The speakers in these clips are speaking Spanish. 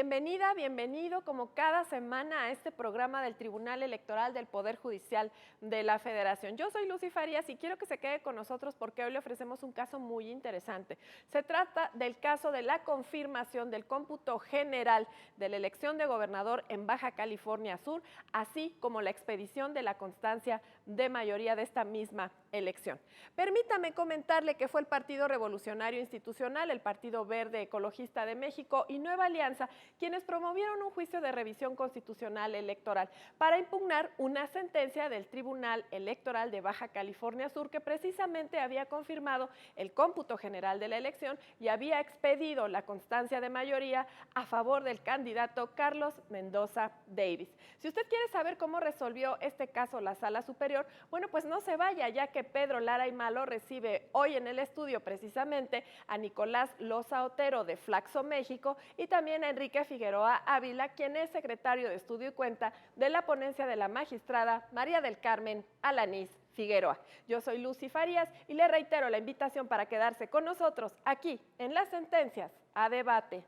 Bienvenida, bienvenido como cada semana a este programa del Tribunal Electoral del Poder Judicial de la Federación. Yo soy Lucy Farías y quiero que se quede con nosotros porque hoy le ofrecemos un caso muy interesante. Se trata del caso de la confirmación del cómputo general de la elección de gobernador en Baja California Sur, así como la expedición de la constancia de mayoría de esta misma elección. Permítame comentarle que fue el Partido Revolucionario Institucional, el Partido Verde Ecologista de México y Nueva Alianza quienes promovieron un juicio de revisión constitucional electoral para impugnar una sentencia del Tribunal Electoral de Baja California Sur que precisamente había confirmado el cómputo general de la elección y había expedido la constancia de mayoría a favor del candidato Carlos Mendoza Davis. Si usted quiere saber cómo resolvió este caso la Sala Superior, bueno, pues no se vaya, ya que Pedro Lara y Malo recibe hoy en el estudio precisamente a Nicolás Loza Otero de Flaxo, México, y también a Enrique Figueroa Ávila, quien es secretario de Estudio y Cuenta de la ponencia de la magistrada María del Carmen Alanís Figueroa. Yo soy Lucy Farías y le reitero la invitación para quedarse con nosotros aquí en Las Sentencias a Debate.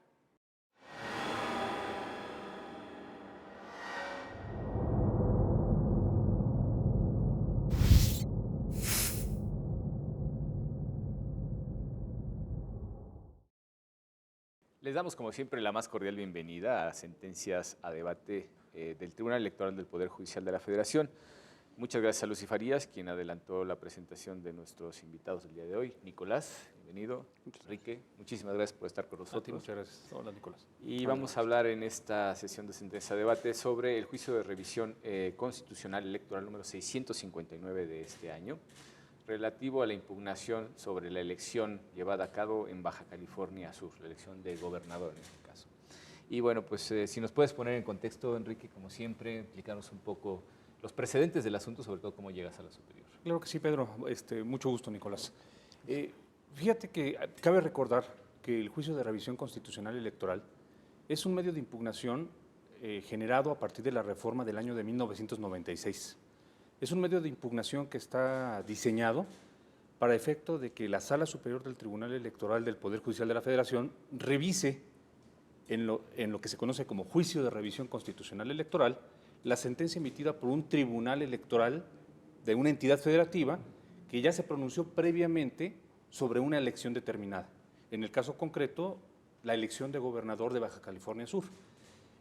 Les damos, como siempre, la más cordial bienvenida a Sentencias a Debate del Tribunal Electoral del Poder Judicial de la Federación. Muchas gracias a Lucy Farías, quien adelantó la presentación de nuestros invitados del día de hoy. Nicolás, bienvenido. Enrique, muchísimas gracias por estar con nosotros. Muchas gracias. Hola, Nicolás. Y vamos a hablar en esta sesión de Sentencias a Debate sobre el juicio de revisión constitucional electoral número 659 de este año, relativo a la impugnación sobre la elección llevada a cabo en Baja California Sur, la elección de gobernador en este caso. Y bueno, pues si nos puedes poner en contexto, Enrique, como siempre, explicarnos un poco los precedentes del asunto, sobre todo cómo llegas a la superior. Claro que sí, Pedro. Mucho gusto, Nicolás. Fíjate que cabe recordar que el juicio de revisión constitucional electoral es un medio de impugnación generado a partir de la reforma del año de 1996. Es un medio de impugnación que está diseñado para efecto de que la Sala Superior del Tribunal Electoral del Poder Judicial de la Federación revise en lo que se conoce como juicio de revisión constitucional electoral la sentencia emitida por un tribunal electoral de una entidad federativa que ya se pronunció previamente sobre una elección determinada. En el caso concreto, la elección de gobernador de Baja California Sur.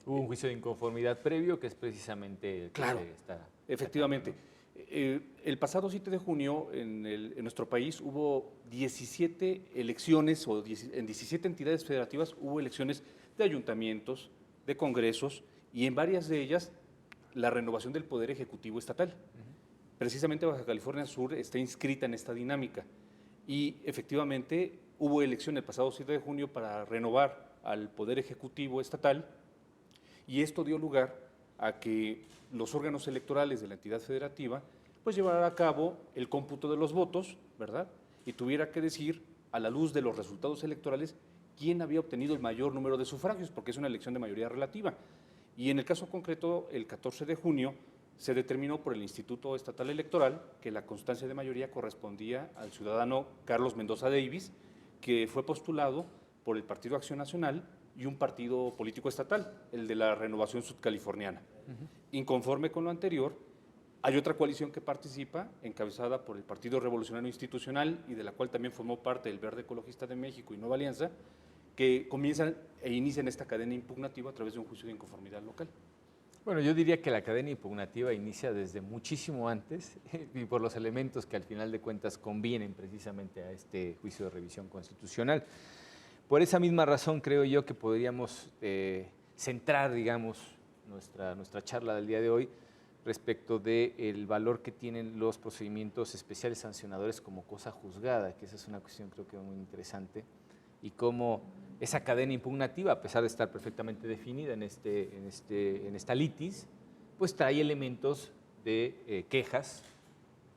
Hubo un juicio de inconformidad previo que es precisamente el que claro, se está efectivamente. Sacando, ¿no? El pasado 7 de junio en nuestro país hubo 17 elecciones, en 17 entidades federativas hubo elecciones de ayuntamientos, de congresos, y en varias de ellas la renovación del Poder Ejecutivo Estatal. Precisamente Baja California Sur está inscrita en esta dinámica. Y efectivamente hubo elección el pasado 7 de junio para renovar al Poder Ejecutivo Estatal, y esto dio lugar a que los órganos electorales de la entidad federativa pues llevaran a cabo el cómputo de los votos, ¿verdad? Y tuviera que decir, a la luz de los resultados electorales, quién había obtenido el mayor número de sufragios, porque es una elección de mayoría relativa. Y en el caso concreto, el 14 de junio, se determinó por el Instituto Estatal Electoral que la constancia de mayoría correspondía al ciudadano Carlos Mendoza Davis, que fue postulado por el Partido Acción Nacional y un partido político estatal, el de la Renovación Sudcaliforniana. Inconforme con lo anterior, hay otra coalición que participa, encabezada por el Partido Revolucionario Institucional y de la cual también formó parte el Verde Ecologista de México y Nueva Alianza, que comienzan e inician esta cadena impugnativa a través de un juicio de inconformidad local. Bueno, yo diría que la cadena impugnativa inicia desde muchísimo antes y por los elementos que al final de cuentas convienen precisamente a este juicio de revisión constitucional. Por esa misma razón creo yo que podríamos centrar, digamos, nuestra charla del día de hoy respecto del valor que tienen los procedimientos especiales sancionadores como cosa juzgada, que esa es una cuestión creo que muy interesante, y cómo esa cadena impugnativa, a pesar de estar perfectamente definida en esta litis, pues trae elementos de quejas,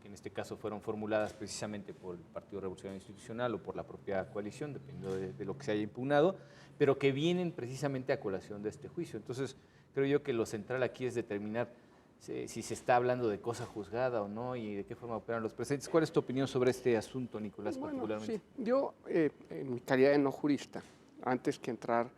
que en este caso fueron formuladas precisamente por el Partido Revolucionario Institucional o por la propia coalición, dependiendo de lo que se haya impugnado, pero que vienen precisamente a colación de este juicio. Entonces, creo yo que lo central aquí es determinar si se está hablando de cosa juzgada o no y de qué forma operan los precedentes. ¿Cuál es tu opinión sobre este asunto, Nicolás, particularmente? Sí, yo, en mi calidad de no jurista, antes que entrar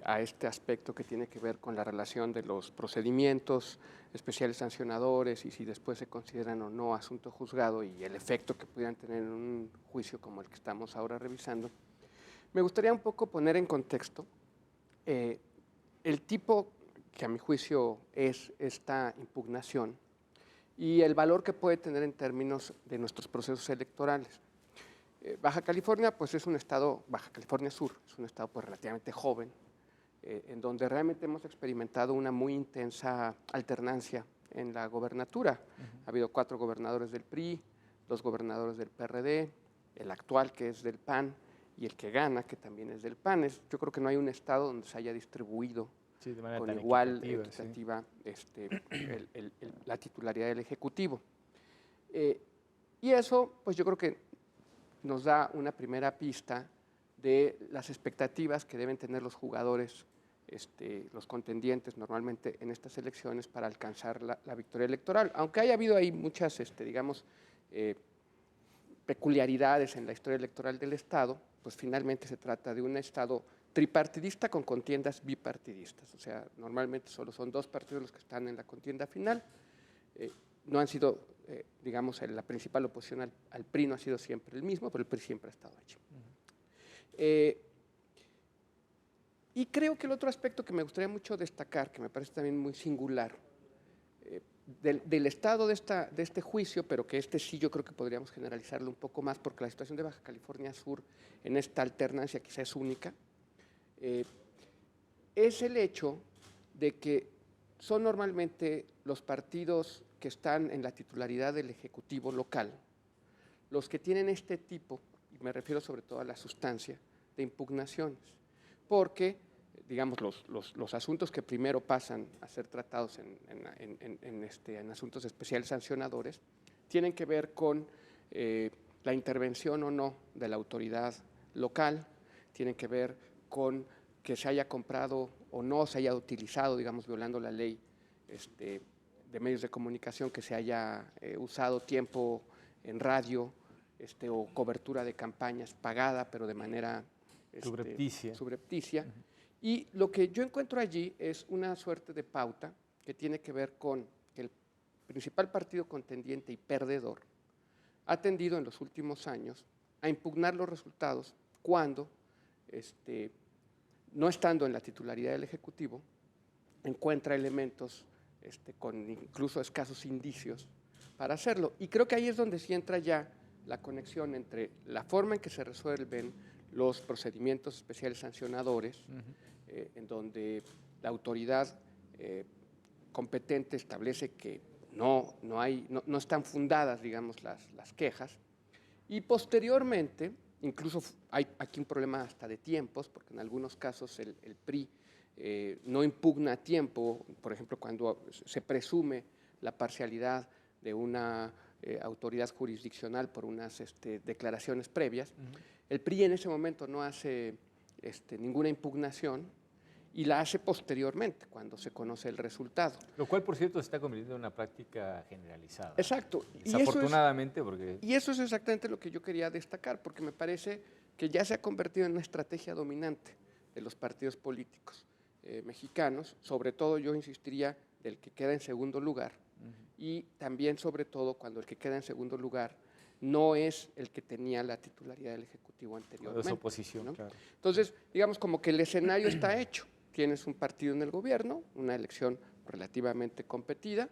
a este aspecto que tiene que ver con la relación de los procedimientos especiales sancionadores y si después se consideran o no asunto juzgado y el efecto que pudieran tener en un juicio como el que estamos ahora revisando, me gustaría un poco poner en contexto el tipo que a mi juicio es esta impugnación y el valor que puede tener en términos de nuestros procesos electorales. Baja California, pues es un estado, Baja California Sur, es un estado pues relativamente joven, en donde realmente hemos experimentado una muy intensa alternancia en la gobernatura. Ha habido 4 gobernadores del PRI, 2 gobernadores del PRD, el actual que es del PAN y el que gana, que también es del PAN. Yo creo que no hay un estado donde se haya distribuido Sí, de manera con tan igual equitativa, equitativa la titularidad del Ejecutivo. Y eso, pues yo creo que nos da una primera pista de las expectativas que deben tener los jugadores, los contendientes normalmente en estas elecciones para alcanzar la victoria electoral. Aunque haya habido ahí muchas, digamos, peculiaridades en la historia electoral del Estado, pues finalmente se trata de un Estado tripartidista con contiendas bipartidistas. O sea, normalmente solo son 2 partidos los que están en la contienda final. No han sido, digamos, la principal oposición al PRI no ha sido siempre el mismo, pero el PRI siempre ha estado allí. Y creo que el otro aspecto que me gustaría mucho destacar, que me parece también muy singular, del estado de este juicio, pero que sí yo creo que podríamos generalizarlo un poco más, porque la situación de Baja California Sur en esta alternancia quizá es única, es el hecho de que son normalmente los partidos que están en la titularidad del Ejecutivo local los que tienen este tipo, y me refiero sobre todo a la sustancia, de impugnaciones, porque, digamos, los asuntos que primero pasan a ser tratados en asuntos especiales sancionadores tienen que ver con la intervención o no de la autoridad local, tienen que ver con que se haya comprado o no se haya utilizado, digamos, violando la ley de medios de comunicación, que se haya usado tiempo en radio o cobertura de campañas pagada, pero de manera subrepticia. Y lo que yo encuentro allí es una suerte de pauta que tiene que ver con que el principal partido contendiente y perdedor ha tendido en los últimos años a impugnar los resultados cuando, no estando en la titularidad del Ejecutivo, encuentra elementos con incluso escasos indicios para hacerlo. Y creo que ahí es donde sí entra ya la conexión entre la forma en que se resuelven los procedimientos especiales sancionadores, en donde la autoridad competente establece que no están fundadas, digamos, las quejas, y posteriormente, incluso hay aquí un problema hasta de tiempos, porque en algunos casos el PRI no impugna a tiempo, por ejemplo, cuando se presume la parcialidad de una autoridad jurisdiccional por unas declaraciones previas. El PRI en ese momento no hace ninguna impugnación y la hace posteriormente, cuando se conoce el resultado. Lo cual, por cierto, se está convirtiendo en una práctica generalizada. Exacto. Desafortunadamente, porque... Y eso es exactamente lo que yo quería destacar, porque me parece que ya se ha convertido en una estrategia dominante de los partidos políticos mexicanos, sobre todo yo insistiría del que queda en segundo lugar, y también sobre todo cuando el que queda en segundo lugar no es el que tenía la titularidad del Ejecutivo anteriormente. Es oposición, ¿no? Claro. Entonces, digamos como que el escenario está hecho. Tienes un partido en el gobierno, una elección relativamente competida,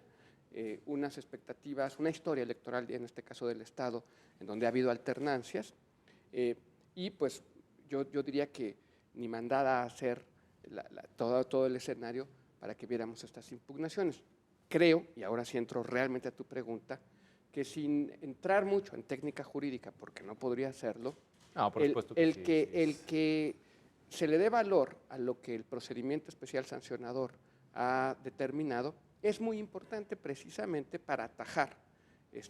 unas expectativas, una historia electoral, en este caso del Estado, en donde ha habido alternancias, y pues yo diría que ni mandada a hacer todo el escenario para que viéramos estas impugnaciones. Creo, y ahora sí entro realmente a tu pregunta, que sin entrar mucho en técnica jurídica, porque no podría hacerlo, no, por supuesto que el que se le dé valor a lo que el procedimiento especial sancionador ha determinado es muy importante precisamente para atajar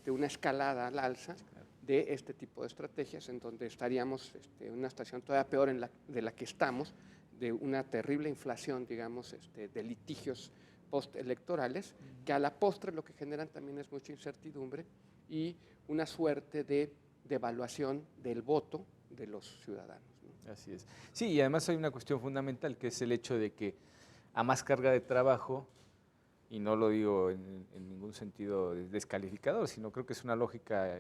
una escalada al alza de este tipo de estrategias, en donde estaríamos en una situación todavía peor de la que estamos, de una terrible inflación, digamos, de litigios postelectorales, que a la postre lo que generan también es mucha incertidumbre y una suerte de devaluación del voto de los ciudadanos, ¿no? Así es. Sí, y además hay una cuestión fundamental, que es el hecho de que a más carga de trabajo, y no lo digo en ningún sentido descalificador, sino creo que es una lógica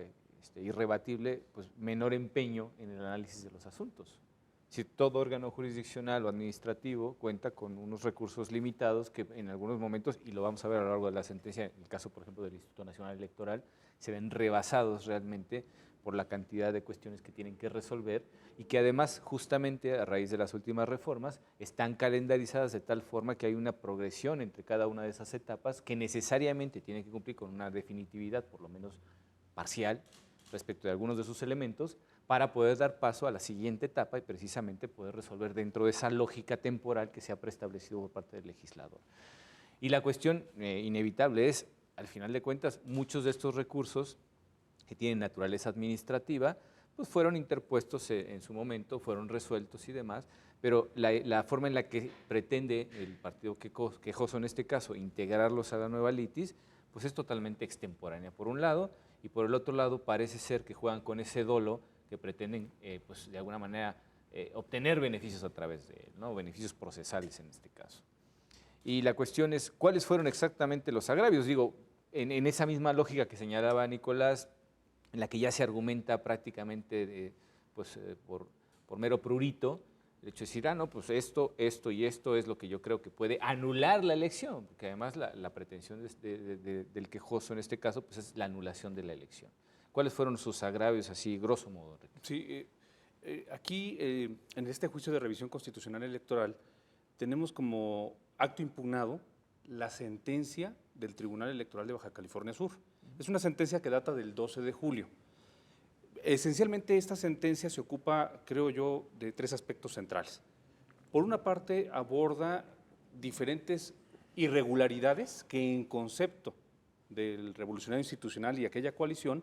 irrebatible, pues menor empeño en el análisis de los asuntos. Si todo órgano jurisdiccional o administrativo cuenta con unos recursos limitados que en algunos momentos, y lo vamos a ver a lo largo de la sentencia, en el caso por ejemplo del Instituto Nacional Electoral, se ven rebasados realmente por la cantidad de cuestiones que tienen que resolver y que además justamente a raíz de las últimas reformas están calendarizadas de tal forma que hay una progresión entre cada una de esas etapas que necesariamente tiene que cumplir con una definitividad, por lo menos parcial, respecto de algunos de sus elementos, para poder dar paso a la siguiente etapa y precisamente poder resolver dentro de esa lógica temporal que se ha preestablecido por parte del legislador. Y la cuestión inevitable es, al final de cuentas, muchos de estos recursos que tienen naturaleza administrativa, pues fueron interpuestos en su momento, fueron resueltos y demás, pero la forma en la que pretende el partido quejoso en este caso integrarlos a la nueva litis, pues es totalmente extemporánea por un lado, y por el otro lado parece ser que juegan con ese dolo que pretenden, pues de alguna manera, obtener beneficios a través de él, ¿no? Beneficios procesales en este caso. Y la cuestión es, ¿cuáles fueron exactamente los agravios? Digo, en esa misma lógica que señalaba Nicolás, en la que ya se argumenta prácticamente por mero prurito, el hecho de decir, no, pues esto y esto es lo que yo creo que puede anular la elección, porque además la pretensión del quejoso en este caso pues es la anulación de la elección. ¿Cuáles fueron sus agravios así, grosso modo, Enrique? Sí, aquí en este juicio de revisión constitucional electoral tenemos como acto impugnado la sentencia del Tribunal Electoral de Baja California Sur. Es una sentencia que data del 12 de julio. Esencialmente esta sentencia se ocupa, creo yo, de tres aspectos centrales. Por una parte, aborda diferentes irregularidades que en concepto del revolucionario institucional y aquella coalición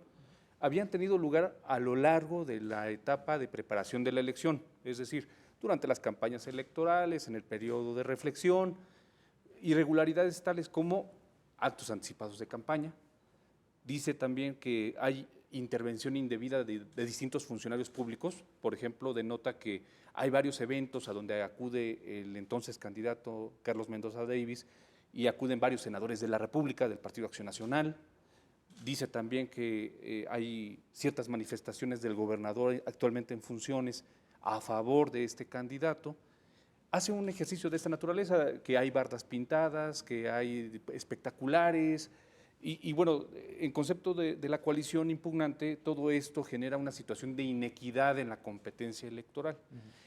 habían tenido lugar a lo largo de la etapa de preparación de la elección, es decir, durante las campañas electorales, en el periodo de reflexión, irregularidades tales como actos anticipados de campaña. Dice también que hay intervención indebida de distintos funcionarios públicos, por ejemplo, denota que hay varios eventos a donde acude el entonces candidato Carlos Mendoza Davis y acuden varios senadores de la República, del Partido Acción Nacional. Dice también que hay ciertas manifestaciones del gobernador actualmente en funciones a favor de este candidato. Hace un ejercicio de esta naturaleza, que hay bardas pintadas, que hay espectaculares, y bueno, en concepto de la coalición impugnante, todo esto genera una situación de inequidad en la competencia electoral.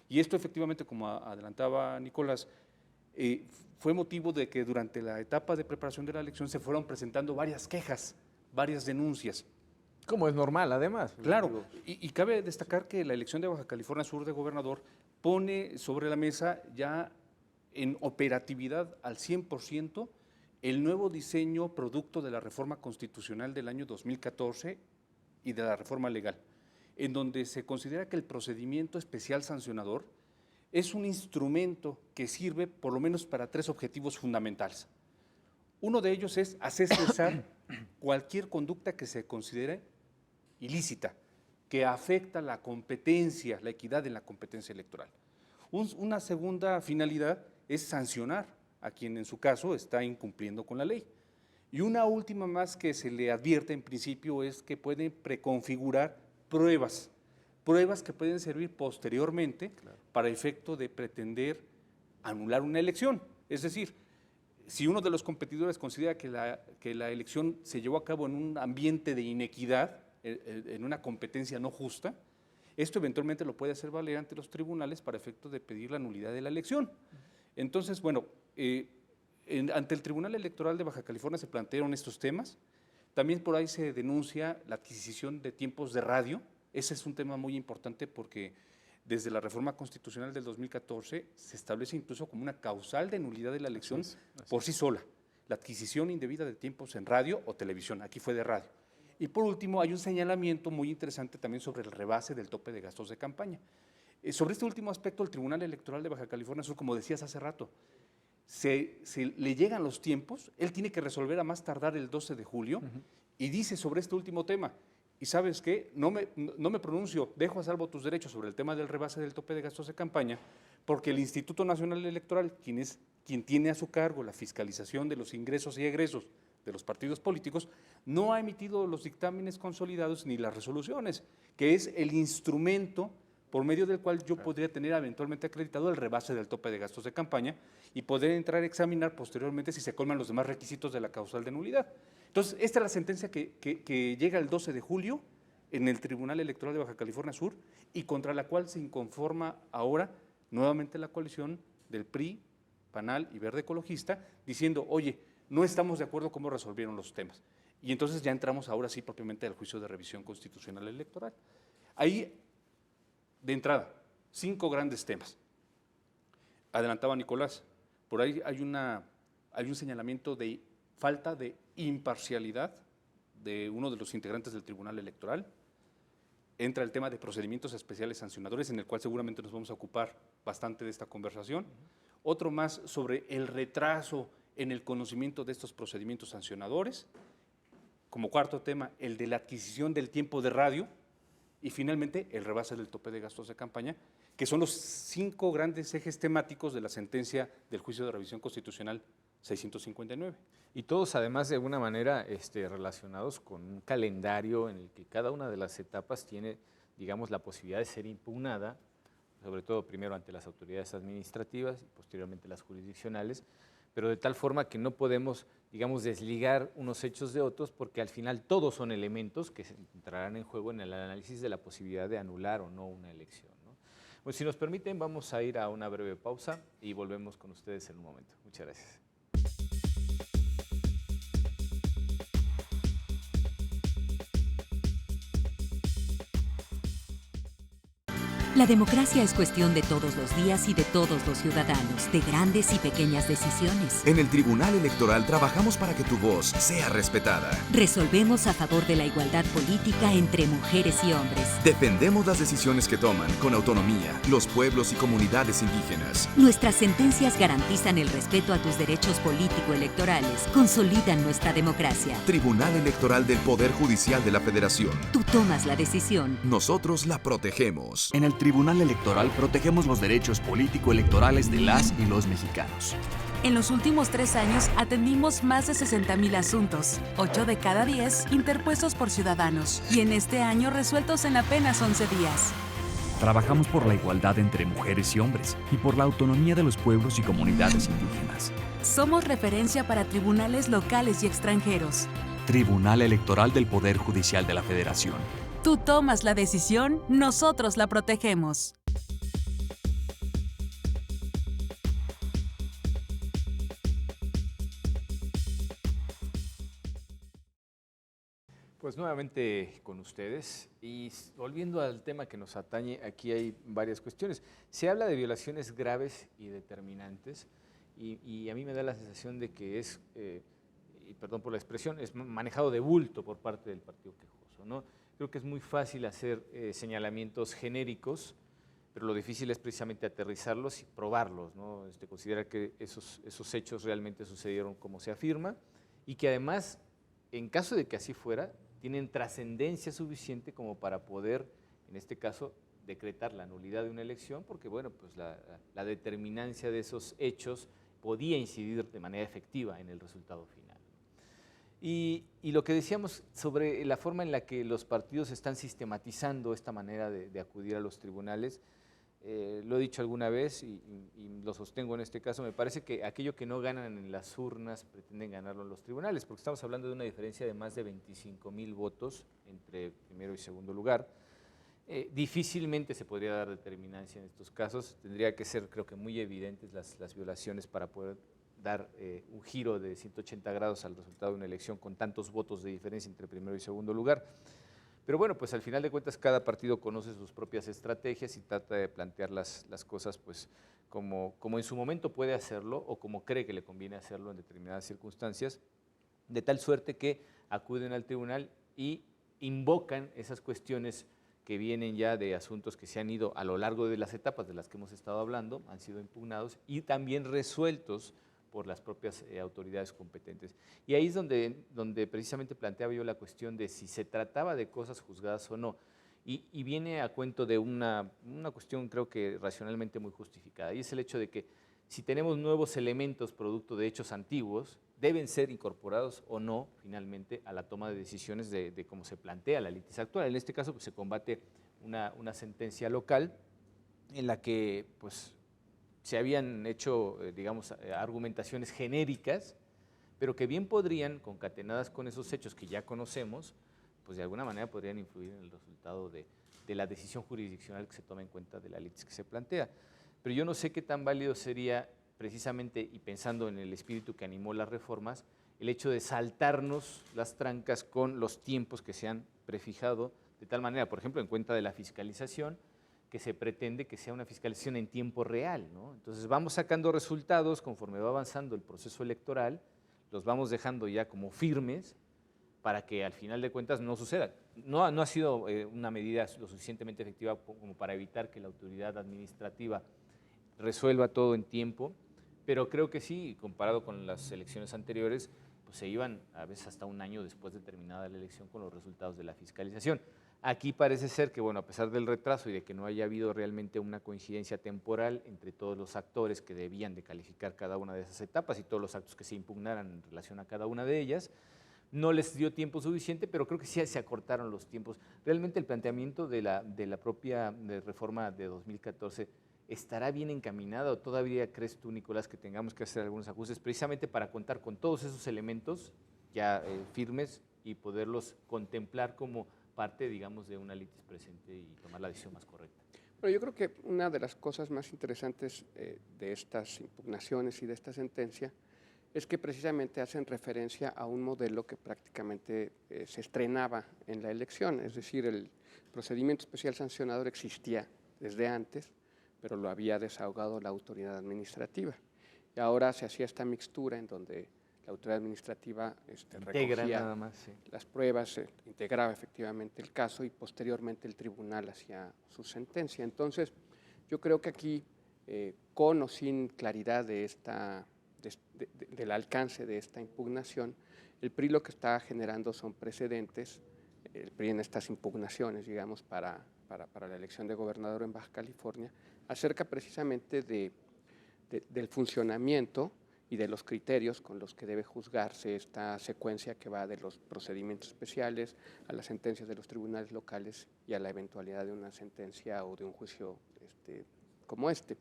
Y esto efectivamente, como adelantaba Nicolás, fue motivo de que durante la etapa de preparación de la elección se fueron presentando varias quejas, varias denuncias. Como es normal, además. Claro, y cabe destacar que la elección de Baja California Sur de gobernador pone sobre la mesa ya en operatividad al 100% el nuevo diseño producto de la reforma constitucional del año 2014 y de la reforma legal, en donde se considera que el procedimiento especial sancionador es un instrumento que sirve por lo menos para tres objetivos fundamentales. Uno de ellos es hacer cesar cualquier conducta que se considere ilícita, que afecta la competencia, la equidad en la competencia electoral. Una segunda finalidad es sancionar a quien en su caso está incumpliendo con la ley. Y una última más que se le advierte en principio es que pueden preconfigurar pruebas que pueden servir posteriormente para efecto de pretender anular una elección. Es decir, si uno de los competidores considera que la elección se llevó a cabo en un ambiente de inequidad, en una competencia no justa, esto eventualmente lo puede hacer valer ante los tribunales para efecto de pedir la nulidad de la elección. Entonces, bueno, ante el Tribunal Electoral de Baja California se plantearon estos temas. También por ahí se denuncia la adquisición de tiempos de radio. Ese es un tema muy importante porque desde la reforma constitucional del 2014 se establece incluso como una causal de nulidad de la elección por sí sola, la adquisición indebida de tiempos en radio o televisión. Aquí fue de radio. Y por último, hay un señalamiento muy interesante también sobre el rebase del tope de gastos de campaña. Sobre este último aspecto, el Tribunal Electoral de Baja California Sur, como decías hace rato, se le llegan los tiempos, él tiene que resolver a más tardar el 12 de julio, y dice sobre este último tema y ¿sabes qué? No me pronuncio, dejo a salvo tus derechos sobre el tema del rebase del tope de gastos de campaña, porque el Instituto Nacional Electoral, quien tiene a su cargo la fiscalización de los ingresos y egresos de los partidos políticos, no ha emitido los dictámenes consolidados ni las resoluciones, que es el instrumento por medio del cual yo podría tener eventualmente acreditado el rebase del tope de gastos de campaña y poder entrar a examinar posteriormente si se colman los demás requisitos de la causal de nulidad. Entonces, esta es la sentencia que llega el 12 de julio en el Tribunal Electoral de Baja California Sur y contra la cual se inconforma ahora nuevamente la coalición del PRI, PANAL y Verde Ecologista, diciendo, oye, no estamos de acuerdo cómo resolvieron los temas. Y entonces ya entramos ahora sí propiamente al juicio de revisión constitucional electoral. Ahí, de entrada, 5 grandes temas. Adelantaba Nicolás, por ahí hay un señalamiento de falta de imparcialidad de uno de los integrantes del Tribunal Electoral. Entra el tema de procedimientos especiales sancionadores, en el cual seguramente nos vamos a ocupar bastante de esta conversación. Otro más sobre el retraso en el conocimiento de estos procedimientos sancionadores. Como cuarto tema, el de la adquisición del tiempo de radio. Y finalmente, el rebase del tope de gastos de campaña, que son los 5 grandes ejes temáticos de la sentencia del juicio de revisión constitucional 659. Y todos además de alguna manera relacionados con un calendario en el que cada una de las etapas tiene, digamos, la posibilidad de ser impugnada, sobre todo primero ante las autoridades administrativas y posteriormente las jurisdiccionales, pero de tal forma que no podemos, digamos, desligar unos hechos de otros, porque al final todos son elementos que entrarán en juego en el análisis de la posibilidad de anular o no una elección, ¿no? Pues si nos permiten, vamos a ir a una breve pausa y volvemos con ustedes en un momento. Muchas gracias. La democracia es cuestión de todos los días y de todos los ciudadanos, de grandes y pequeñas decisiones. En el Tribunal Electoral trabajamos para que tu voz sea respetada. Resolvemos a favor de la igualdad política entre mujeres y hombres. Defendemos las decisiones que toman con autonomía los pueblos y comunidades indígenas. Nuestras sentencias garantizan el respeto a tus derechos político-electorales, consolidan nuestra democracia. Tribunal Electoral del Poder Judicial de la Federación. Tú tomas la decisión. Nosotros la protegemos. En el Tribunal Electoral protegemos los derechos político-electorales de las y los mexicanos. En los últimos 3 años atendimos más de 60,000 asuntos, 8 de cada 10 interpuestos por ciudadanos, y en este año resueltos en apenas 11 días. Trabajamos por la igualdad entre mujeres y hombres y por la autonomía de los pueblos y comunidades indígenas. Somos referencia para tribunales locales y extranjeros. Tribunal Electoral del Poder Judicial de la Federación. Tú tomas la decisión, nosotros la protegemos. Pues nuevamente con ustedes y volviendo al tema que nos atañe, aquí hay varias cuestiones. Se habla de violaciones graves y determinantes y a mí me da la sensación de que es, y perdón por la expresión, es manejado de bulto por parte del partido quejoso, ¿no? Creo que es muy fácil hacer señalamientos genéricos, pero lo difícil es precisamente aterrizarlos y probarlos, ¿no? Considerar que esos hechos realmente sucedieron como se afirma y que además, en caso de que así fuera, tienen trascendencia suficiente como para poder, en este caso, decretar la nulidad de una elección, porque bueno, pues la determinancia de esos hechos podía incidir de manera efectiva en el resultado final. Y lo que decíamos sobre la forma en la que los partidos están sistematizando esta manera de acudir a los tribunales, lo he dicho alguna vez y lo sostengo en este caso, me parece que aquello que no ganan en las urnas pretenden ganarlo en los tribunales, porque estamos hablando de una diferencia de más de 25,000 votos entre primero y segundo lugar. Difícilmente se podría dar determinancia en estos casos, tendría que ser, creo que muy evidentes las violaciones para poder dar un giro de 180 grados al resultado de una elección con tantos votos de diferencia entre primero y segundo lugar. Pero bueno, pues al final de cuentas cada partido conoce sus propias estrategias y trata de plantear las cosas pues como en su momento puede hacerlo o como cree que le conviene hacerlo en determinadas circunstancias, de tal suerte que acuden al tribunal y invocan esas cuestiones que vienen ya de asuntos que se han ido a lo largo de las etapas de las que hemos estado hablando, han sido impugnados y también resueltos por las propias autoridades competentes. Y ahí es donde precisamente planteaba yo la cuestión de si se trataba de cosas juzgadas o no. Y viene a cuento de una cuestión creo que racionalmente muy justificada, y es el hecho de que si tenemos nuevos elementos producto de hechos antiguos, deben ser incorporados o no finalmente a la toma de decisiones de cómo se plantea la litis actual. En este caso pues, se combate una sentencia local en la que pues, se habían hecho, digamos, argumentaciones genéricas, pero que bien podrían, concatenadas con esos hechos que ya conocemos, pues de alguna manera podrían influir en el resultado de la decisión jurisdiccional que se toma en cuenta de la litis que se plantea. Pero yo no sé qué tan válido sería, precisamente, y pensando en el espíritu que animó las reformas, el hecho de saltarnos las trancas con los tiempos que se han prefijado, de tal manera, por ejemplo, en cuenta de la fiscalización, que se pretende que sea una fiscalización en tiempo real, ¿no? Entonces vamos sacando resultados conforme va avanzando el proceso electoral, los vamos dejando ya como firmes, para que al final de cuentas no suceda. No ha sido una medida lo suficientemente efectiva como para evitar que la autoridad administrativa resuelva todo en tiempo, pero creo que sí, comparado con las elecciones anteriores, pues se iban a veces hasta un año después de terminada la elección con los resultados de la fiscalización. Aquí parece ser que, bueno, a pesar del retraso y de que no haya habido realmente una coincidencia temporal entre todos los actores que debían de calificar cada una de esas etapas y todos los actos que se impugnaran en relación a cada una de ellas, no les dio tiempo suficiente, pero creo que sí se acortaron los tiempos. Realmente el planteamiento de la propia reforma de 2014 estará bien encaminada, o todavía crees tú, Nicolás, que tengamos que hacer algunos ajustes precisamente para contar con todos esos elementos ya firmes y poderlos contemplar como parte, digamos, de una litis presente y tomar la decisión más correcta? Bueno, yo creo que una de las cosas más interesantes de estas impugnaciones y de esta sentencia es que precisamente hacen referencia a un modelo que prácticamente se estrenaba en la elección, es decir, el procedimiento especial sancionador existía desde antes, pero lo había desahogado la autoridad administrativa. Y ahora se hacía esta mixtura en donde la autoridad administrativa recogía nada más, sí, las pruebas, integraba efectivamente el caso y posteriormente el tribunal hacía su sentencia. Entonces, yo creo que aquí, con o sin claridad del alcance de esta impugnación, el PRI lo que está generando son precedentes, el PRI en estas impugnaciones, digamos, para la elección de gobernador en Baja California, acerca precisamente del funcionamiento y de los criterios con los que debe juzgarse esta secuencia que va de los procedimientos especiales a las sentencias de los tribunales locales y a la eventualidad de una sentencia o de un juicio como este.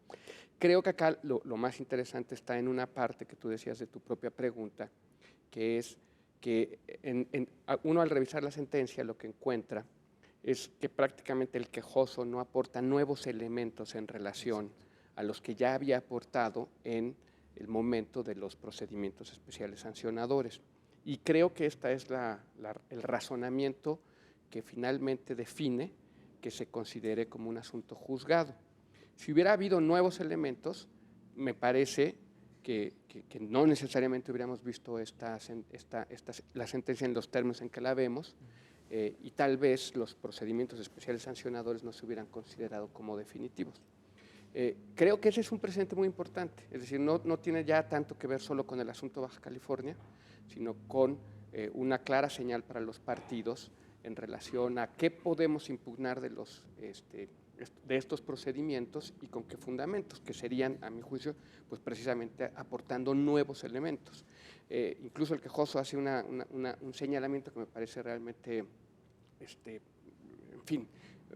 Creo que acá lo más interesante está en una parte que tú decías de tu propia pregunta, que es que uno al revisar la sentencia lo que encuentra es que prácticamente el quejoso no aporta nuevos elementos en relación a los que ya había aportado en el momento de los procedimientos especiales sancionadores. Y creo que este es el razonamiento que finalmente define que se considere como un asunto juzgado. Si hubiera habido nuevos elementos, me parece que no necesariamente hubiéramos visto la sentencia en los términos en que la vemos, y tal vez los procedimientos especiales sancionadores no se hubieran considerado como definitivos. Creo que ese es un precedente muy importante, es decir, no tiene ya tanto que ver solo con el asunto Baja California, sino con una clara señal para los partidos en relación a qué podemos impugnar de estos procedimientos y con qué fundamentos, que serían, a mi juicio, pues precisamente aportando nuevos elementos. Incluso el quejoso hace un señalamiento que me parece realmente, en fin,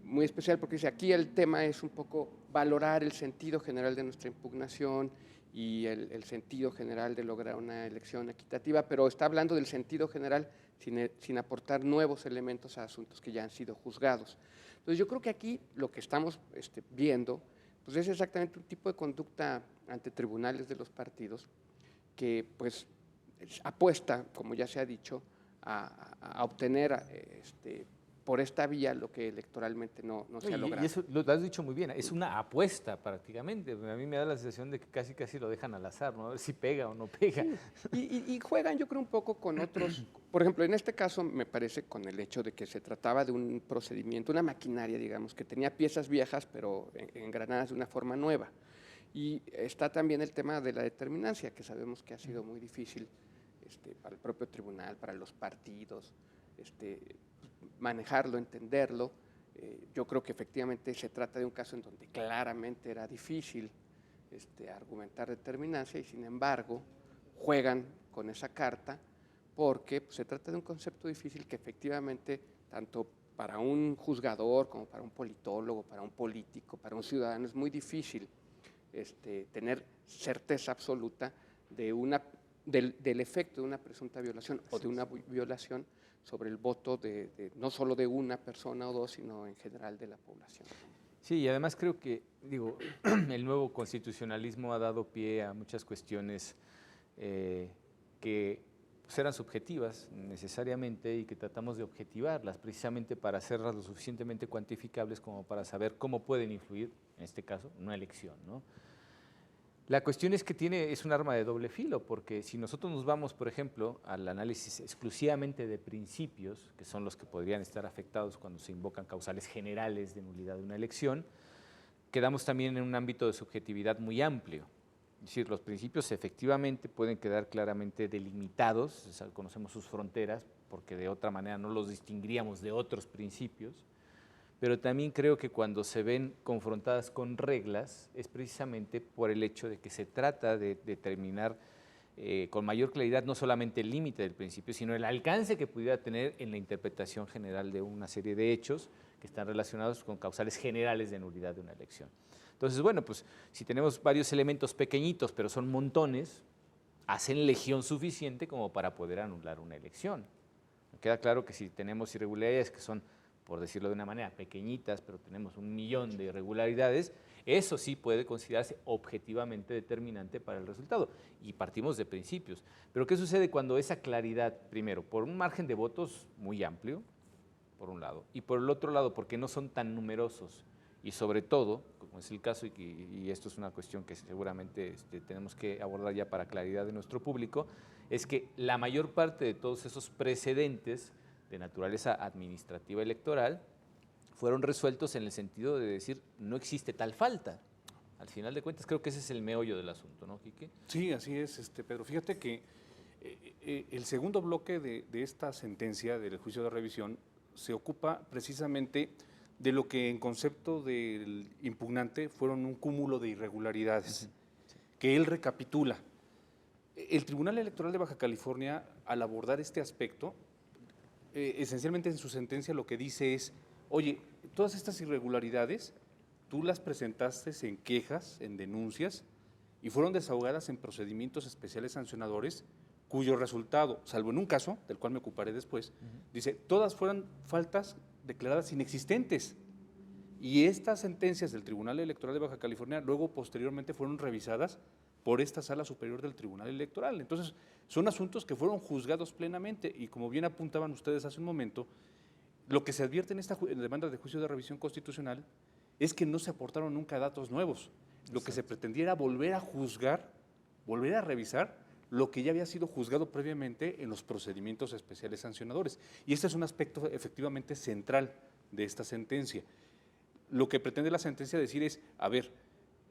muy especial, porque dice, aquí el tema es un poco valorar el sentido general de nuestra impugnación y el sentido general de lograr una elección equitativa, pero está hablando del sentido general sin aportar nuevos elementos a asuntos que ya han sido juzgados. Entonces yo creo que aquí lo que estamos viendo pues es exactamente un tipo de conducta ante tribunales de los partidos que pues apuesta, como ya se ha dicho, a obtener por esta vía lo que electoralmente no se ha logrado. Y eso lo has dicho muy bien, es una apuesta prácticamente. A mí me da la sensación de que casi lo dejan al azar, ¿no? A ver si pega o no pega. Sí. Y juegan, yo creo, un poco con otros. Por ejemplo, en este caso me parece con el hecho de que se trataba de un procedimiento, una maquinaria, digamos, que tenía piezas viejas pero engranadas de una forma nueva. Y está también el tema de la determinancia, que sabemos que ha sido muy difícil para el propio tribunal, para los partidos, manejarlo, entenderlo. Yo creo que efectivamente se trata de un caso en donde claramente era difícil argumentar determinancia y sin embargo juegan con esa carta porque pues, se trata de un concepto difícil que efectivamente tanto para un juzgador como para un politólogo, para un político, para un ciudadano es muy difícil tener certeza absoluta del efecto de una presunta violación o de una violación sobre el voto no solo de una persona o dos, sino en general de la población. Sí, y además creo que, el nuevo constitucionalismo ha dado pie a muchas cuestiones que pues, eran subjetivas necesariamente y que tratamos de objetivarlas precisamente para hacerlas lo suficientemente cuantificables como para saber cómo pueden influir, en este caso, en una elección, ¿no? La cuestión es que es un arma de doble filo, porque si nosotros nos vamos, por ejemplo, al análisis exclusivamente de principios, que son los que podrían estar afectados cuando se invocan causales generales de nulidad de una elección, quedamos también en un ámbito de subjetividad muy amplio. Es decir, los principios efectivamente pueden quedar claramente delimitados, o sea, conocemos sus fronteras, porque de otra manera no los distinguiríamos de otros principios, pero también creo que cuando se ven confrontadas con reglas es precisamente por el hecho de que se trata de determinar con mayor claridad no solamente el límite del principio, sino el alcance que pudiera tener en la interpretación general de una serie de hechos que están relacionados con causales generales de nulidad de una elección. Entonces, bueno, pues si tenemos varios elementos pequeñitos, pero son montones, hacen legión suficiente como para poder anular una elección. Me queda claro que si tenemos irregularidades que son, por decirlo de una manera, pequeñitas, pero tenemos 1 millón de irregularidades, eso sí puede considerarse objetivamente determinante para el resultado. Y partimos de principios. Pero ¿qué sucede cuando esa claridad, primero, por un margen de votos muy amplio, por un lado, y por el otro lado, porque no son tan numerosos, y sobre todo, como es el caso, y esto es una cuestión que seguramente tenemos que abordar ya para claridad de nuestro público, es que la mayor parte de todos esos precedentes de naturaleza administrativa electoral fueron resueltos en el sentido de decir no existe tal falta. Al final de cuentas creo que ese es el meollo del asunto, ¿no, Quique? Sí, así es, Pedro. Fíjate que el segundo bloque de esta sentencia del juicio de revisión se ocupa precisamente de lo que en concepto del impugnante fueron un cúmulo de irregularidades que él recapitula. El Tribunal Electoral de Baja California, al abordar este aspecto, esencialmente en su sentencia lo que dice es, oye, todas estas irregularidades tú las presentaste en quejas, en denuncias, y fueron desahogadas en procedimientos especiales sancionadores, cuyo resultado, salvo en un caso, del cual me ocuparé después, dice, todas fueron faltas declaradas inexistentes. Y estas sentencias del Tribunal Electoral de Baja California luego posteriormente fueron revisadas por esta Sala Superior del Tribunal Electoral. Entonces, son asuntos que fueron juzgados plenamente y como bien apuntaban ustedes hace un momento, lo que se advierte en esta demanda de juicio de revisión constitucional es que no se aportaron nunca datos nuevos. Lo que se pretendía era volver a juzgar, volver a revisar lo que ya había sido juzgado previamente en los procedimientos especiales sancionadores. Y este es un aspecto efectivamente central de esta sentencia. Lo que pretende la sentencia decir es, a ver,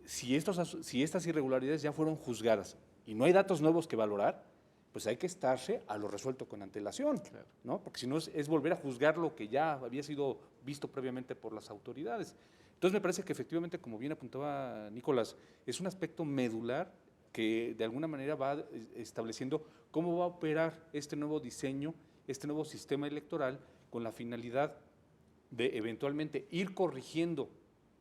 si estas irregularidades ya fueron juzgadas y no hay datos nuevos que valorar, pues hay que estarse a lo resuelto con antelación, claro, ¿no? Porque si no es volver a juzgar lo que ya había sido visto previamente por las autoridades. Entonces me parece que efectivamente, como bien apuntaba Nicolás, es un aspecto medular que de alguna manera va estableciendo cómo va a operar este nuevo diseño, este nuevo sistema electoral con la finalidad de eventualmente ir corrigiendo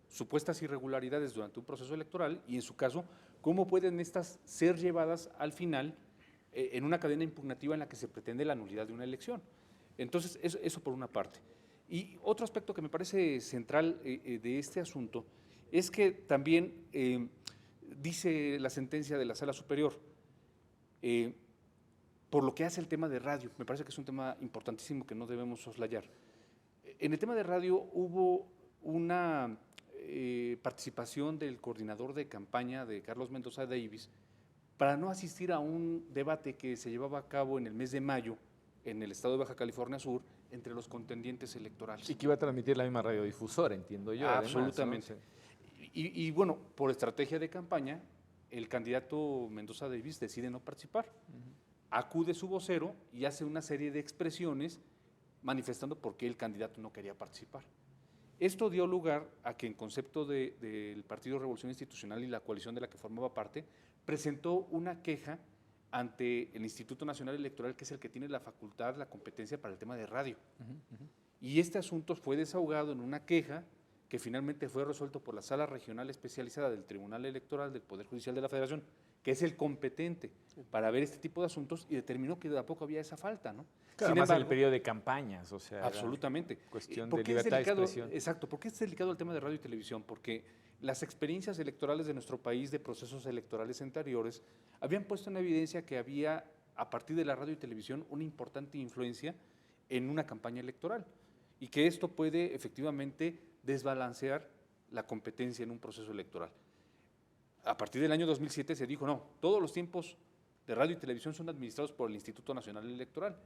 supuestas irregularidades durante un proceso electoral y en su caso, cómo pueden estas ser llevadas al final en una cadena impugnativa en la que se pretende la nulidad de una elección. Entonces, eso por una parte. Y otro aspecto que me parece central de este asunto es que también dice la sentencia de la Sala Superior, por lo que hace el tema de radio, me parece que es un tema importantísimo que no debemos soslayar. En el tema de radio hubo una participación del coordinador de campaña de Carlos Mendoza Davis para no asistir a un debate que se llevaba a cabo en el mes de mayo en el estado de Baja California Sur entre los contendientes electorales. Y que iba a transmitir la misma radiodifusora, entiendo yo. Absolutamente. Además, ¿no? Y bueno, por estrategia de campaña, el candidato Mendoza Davis decide no participar. Acude su vocero y hace una serie de expresiones manifestando por qué el candidato no quería participar. Esto dio lugar a que en concepto del Partido Revolución Institucional y la coalición de la que formaba parte, presentó una queja ante el Instituto Nacional Electoral, que es el que tiene la facultad, la competencia para el tema de radio. Y este asunto fue desahogado en una queja que finalmente fue resuelto por la Sala Regional Especializada del Tribunal Electoral del Poder Judicial de la Federación, que es el competente para ver este tipo de asuntos, y determinó que tampoco había esa falta, ¿no? Claro, además en el periodo de campañas, o sea, absolutamente. Cuestión de libertad de expresión. Exacto. ¿Por qué es delicado el tema de radio y televisión? Porque las experiencias electorales de nuestro país, de procesos electorales anteriores, habían puesto en evidencia que había, a partir de la radio y televisión, una importante influencia en una campaña electoral, y que esto puede efectivamente desbalancear la competencia en un proceso electoral. A partir del año 2007 se dijo, no, todos los tiempos de radio y televisión son administrados por el Instituto Nacional Electoral.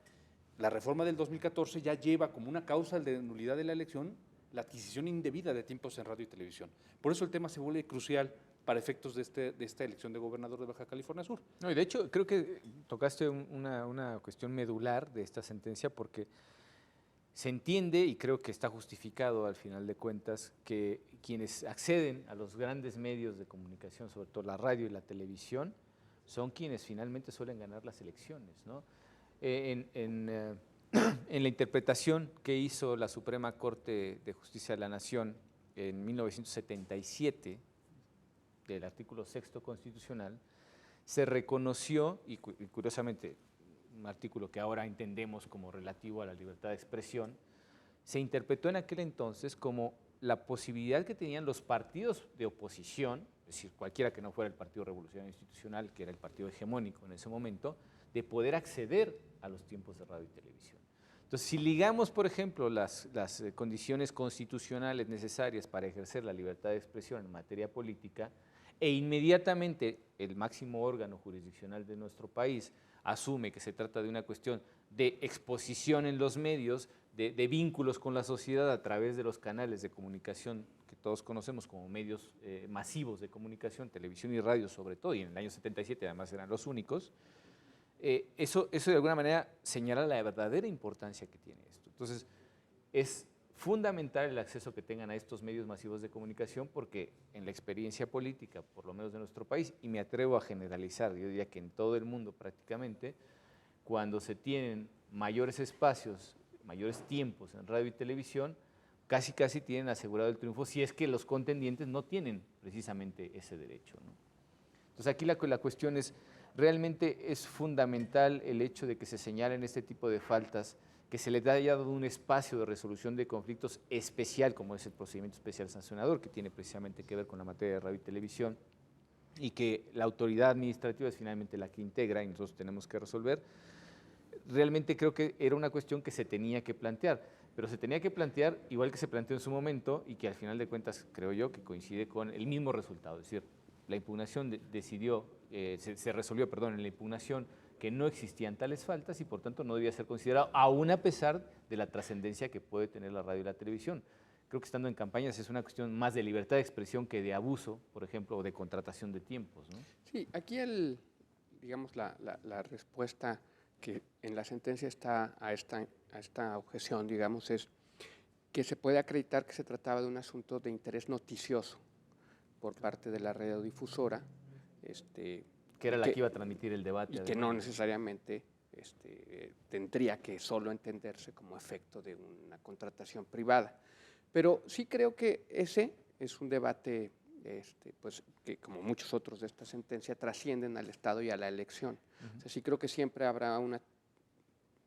La reforma del 2014 ya lleva como una causa de nulidad de la elección la adquisición indebida de tiempos en radio y televisión. Por eso el tema se vuelve crucial para efectos de esta elección de gobernador de Baja California Sur. No, y de hecho, creo que tocaste una cuestión medular de esta sentencia, porque se entiende, y creo que está justificado al final de cuentas, que quienes acceden a los grandes medios de comunicación, sobre todo la radio y la televisión, son quienes finalmente suelen ganar las elecciones, ¿no? En la interpretación que hizo la Suprema Corte de Justicia de la Nación en 1977 del artículo 6º constitucional, se reconoció, y curiosamente un artículo que ahora entendemos como relativo a la libertad de expresión, se interpretó en aquel entonces como la posibilidad que tenían los partidos de oposición, es decir, cualquiera que no fuera el Partido Revolucionario Institucional, que era el partido hegemónico en ese momento, de poder acceder a los tiempos de radio y televisión. Entonces, si ligamos, por ejemplo, las condiciones constitucionales necesarias para ejercer la libertad de expresión en materia política, e inmediatamente el máximo órgano jurisdiccional de nuestro país asume que se trata de una cuestión de exposición en los medios, de vínculos con la sociedad a través de los canales de comunicación que todos conocemos como medios masivos de comunicación, televisión y radio sobre todo, y en el año 77 además eran los únicos, eso de alguna manera señala la verdadera importancia que tiene esto. Entonces, es fundamental el acceso que tengan a estos medios masivos de comunicación, porque en la experiencia política, por lo menos de nuestro país, y me atrevo a generalizar, yo diría que en todo el mundo prácticamente, cuando se tienen mayores espacios, mayores tiempos en radio y televisión, casi tienen asegurado el triunfo, si es que los contendientes no tienen precisamente ese derecho, ¿no? Entonces aquí la cuestión es, realmente es fundamental el hecho de que se señalen este tipo de faltas, que se les haya dado un espacio de resolución de conflictos especial, como es el procedimiento especial sancionador, que tiene precisamente que ver con la materia de radio y televisión, y que la autoridad administrativa es finalmente la que integra y nosotros tenemos que resolver. Realmente creo que era una cuestión que se tenía que plantear, pero se tenía que plantear igual que se planteó en su momento, y que al final de cuentas creo yo que coincide con el mismo resultado, es decir, la impugnación se resolvió en la impugnación que no existían tales faltas y por tanto no debía ser considerado, aún a pesar de la trascendencia que puede tener la radio y la televisión. Creo que estando en campañas es una cuestión más de libertad de expresión que de abuso, por ejemplo, o de contratación de tiempos, ¿no? Sí, aquí la respuesta que en la sentencia está a esta objeción, digamos, es que se puede acreditar que se trataba de un asunto de interés noticioso por parte de la radiodifusora, que era la que iba a transmitir el debate. Y que no necesariamente tendría que solo entenderse como efecto de una contratación privada. Pero sí creo que ese es un debate pues, que, como muchos otros de esta sentencia, trascienden al Estado y a la elección. O sea, sí creo que siempre habrá una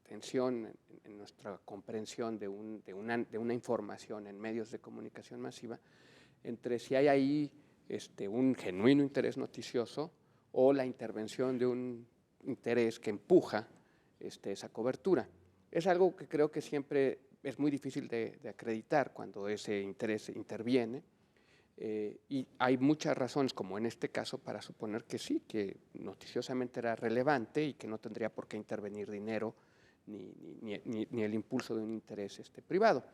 tensión en nuestra comprensión de una información en medios de comunicación masiva entre si hay ahí un genuino interés noticioso o la intervención de un interés que empuja esa cobertura. Es algo que creo que siempre es muy difícil de acreditar cuando ese interés interviene, y hay muchas razones, como en este caso, para suponer que sí, que noticiosamente era relevante y que no tendría por qué intervenir dinero ni el impulso de un interés privado.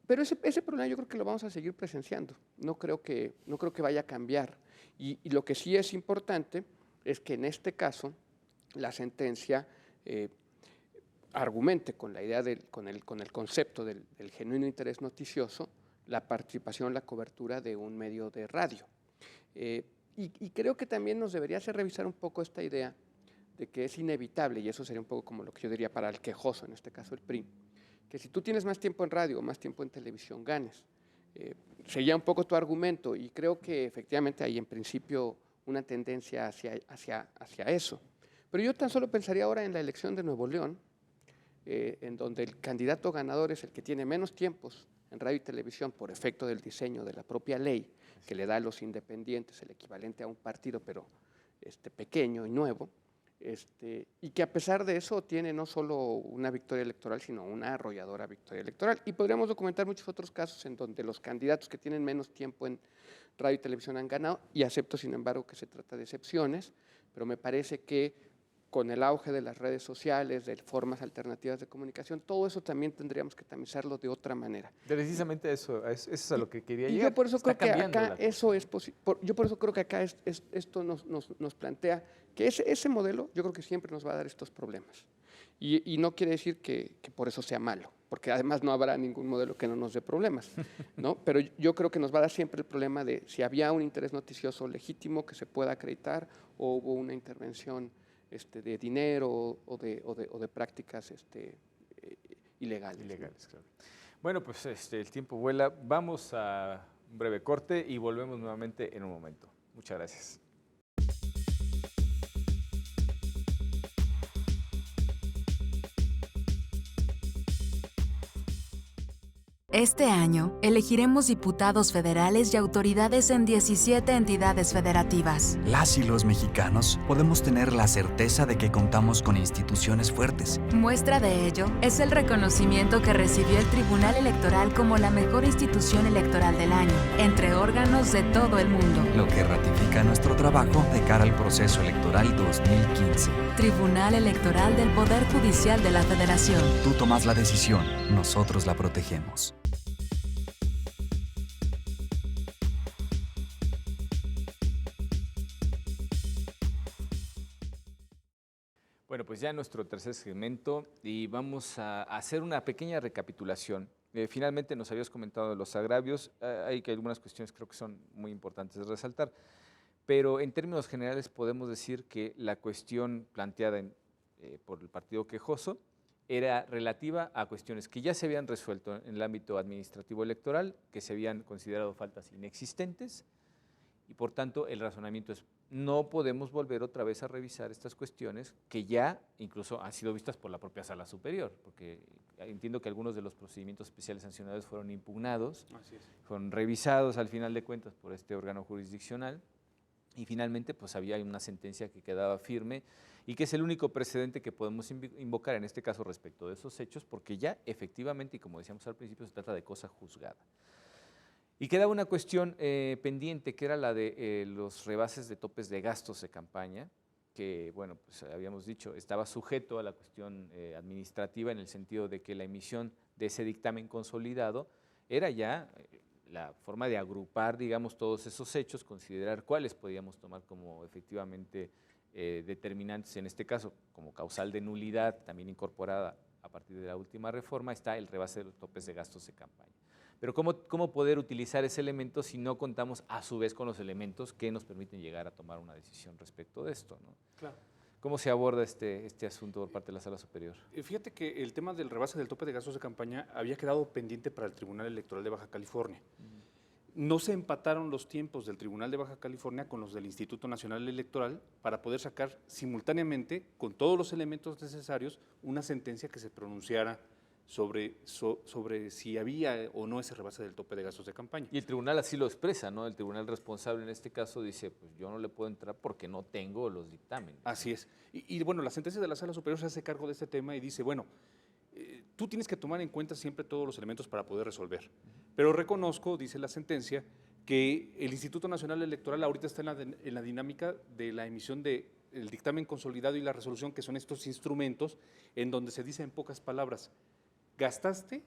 Pero ese problema yo creo que lo vamos a seguir presenciando. No creo que vaya a cambiar. Y lo que sí es importante es que en este caso la sentencia argumente con la idea con el concepto del genuino interés noticioso la participación, la cobertura de un medio de radio. Y creo que también nos debería hacer revisar un poco esta idea de que es inevitable, y eso sería un poco como lo que yo diría para el quejoso, en este caso el PRI, que si tú tienes más tiempo en radio o más tiempo en televisión, ganes. Sería un poco tu argumento, y creo que efectivamente hay en principio una tendencia hacia eso. Pero yo tan solo pensaría ahora en la elección de Nuevo León, en donde el candidato ganador es el que tiene menos tiempos en radio y televisión por efecto del diseño de la propia ley, que le da a los independientes el equivalente a un partido, pero pequeño y nuevo, y que a pesar de eso tiene no solo una victoria electoral, sino una arrolladora victoria electoral. Y podríamos documentar muchos otros casos en donde los candidatos que tienen menos tiempo en radio y televisión han ganado, y acepto, sin embargo, que se trata de excepciones, pero me parece que con el auge de las redes sociales, de formas alternativas de comunicación, todo eso también tendríamos que tamizarlo de otra manera. Precisamente eso es a lo que quería y llegar. Yo por eso Está creo que cambiando acá eso es posible. Yo por eso creo que acá esto nos plantea que ese modelo yo creo que siempre nos va a dar estos problemas. Y no quiere decir que por eso sea malo, porque además no habrá ningún modelo que no nos dé problemas, ¿no? Pero yo creo que nos va a dar siempre el problema de si había un interés noticioso legítimo que se pueda acreditar o hubo una intervención de dinero o de prácticas ilegales. Ilegales, claro. Bueno, pues el tiempo vuela. Vamos a un breve corte y volvemos nuevamente en un momento. Muchas gracias. Este año, elegiremos diputados federales y autoridades en 17 entidades federativas. Las y los mexicanos podemos tener la certeza de que contamos con instituciones fuertes. Muestra de ello es el reconocimiento que recibió el Tribunal Electoral como la mejor institución electoral del año, entre órganos de todo el mundo. Lo que ratifica nuestro trabajo de cara al proceso electoral 2015. Tribunal Electoral del Poder Judicial de la Federación. Tú tomas la decisión, nosotros la protegemos. Bueno, pues ya en nuestro tercer segmento y vamos a hacer una pequeña recapitulación. Finalmente nos habías comentado de los agravios, hay que algunas cuestiones creo que son muy importantes de resaltar, pero en términos generales podemos decir que la cuestión planteada por el partido quejoso era relativa a cuestiones que ya se habían resuelto en el ámbito administrativo electoral, que se habían considerado faltas inexistentes, y por tanto el razonamiento es no podemos volver otra vez a revisar estas cuestiones que ya incluso han sido vistas por la propia Sala Superior, porque entiendo que algunos de los procedimientos especiales sancionados fueron impugnados, fueron revisados al final de cuentas por este órgano jurisdiccional y finalmente pues había una sentencia que quedaba firme y que es el único precedente que podemos invocar en este caso respecto de esos hechos, porque ya efectivamente, y como decíamos al principio, se trata de cosa juzgada. Y quedaba una cuestión pendiente, que era la de los rebases de topes de gastos de campaña, que, bueno, pues habíamos dicho, estaba sujeto a la cuestión administrativa en el sentido de que la emisión de ese dictamen consolidado era ya la forma de agrupar, digamos, todos esos hechos, considerar cuáles podíamos tomar como efectivamente determinantes, en este caso, como causal de nulidad, también incorporada a partir de la última reforma, está el rebase de los topes de gastos de campaña. Pero ¿cómo poder utilizar ese elemento si no contamos a su vez con los elementos que nos permiten llegar a tomar una decisión respecto de esto, ¿no? Claro. ¿Cómo se aborda este asunto por parte de la Sala Superior? Fíjate que el tema del rebase del tope de gastos de campaña había quedado pendiente para el Tribunal Electoral de Baja California. No se empataron los tiempos del Tribunal de Baja California con los del Instituto Nacional Electoral para poder sacar simultáneamente, con todos los elementos necesarios, una sentencia que se pronunciara sobre si había o no ese rebase del tope de gastos de campaña. Y el tribunal así lo expresa, ¿no? El tribunal responsable en este caso dice, pues yo no le puedo entrar porque no tengo los dictámenes. Así es. Y bueno, la sentencia de la Sala Superior se hace cargo de este tema y dice, bueno, tú tienes que tomar en cuenta siempre todos los elementos para poder resolver. Pero reconozco, dice la sentencia, que el Instituto Nacional Electoral ahorita está en la dinámica de la emisión del dictamen consolidado y la resolución, que son estos instrumentos en donde se dice en pocas palabras, gastaste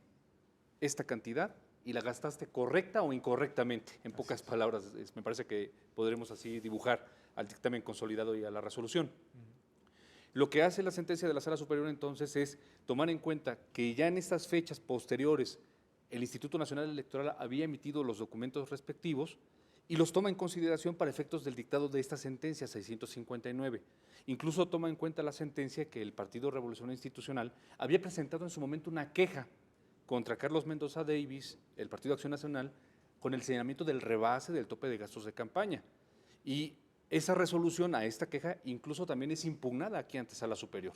esta cantidad y la gastaste correcta o incorrectamente. En pocas palabras, me parece que podremos así dibujar al dictamen consolidado y a la resolución. Lo que hace la sentencia de la Sala Superior entonces es tomar en cuenta que ya en estas fechas posteriores el Instituto Nacional Electoral había emitido los documentos respectivos y los toma en consideración para efectos del dictado de esta sentencia 659. Incluso toma en cuenta la sentencia que el Partido Revolucionario Institucional había presentado en su momento una queja contra Carlos Mendoza Davis, el Partido Acción Nacional, con el señalamiento del rebase del tope de gastos de campaña. Y esa resolución a esta queja incluso también es impugnada aquí ante Sala Superior.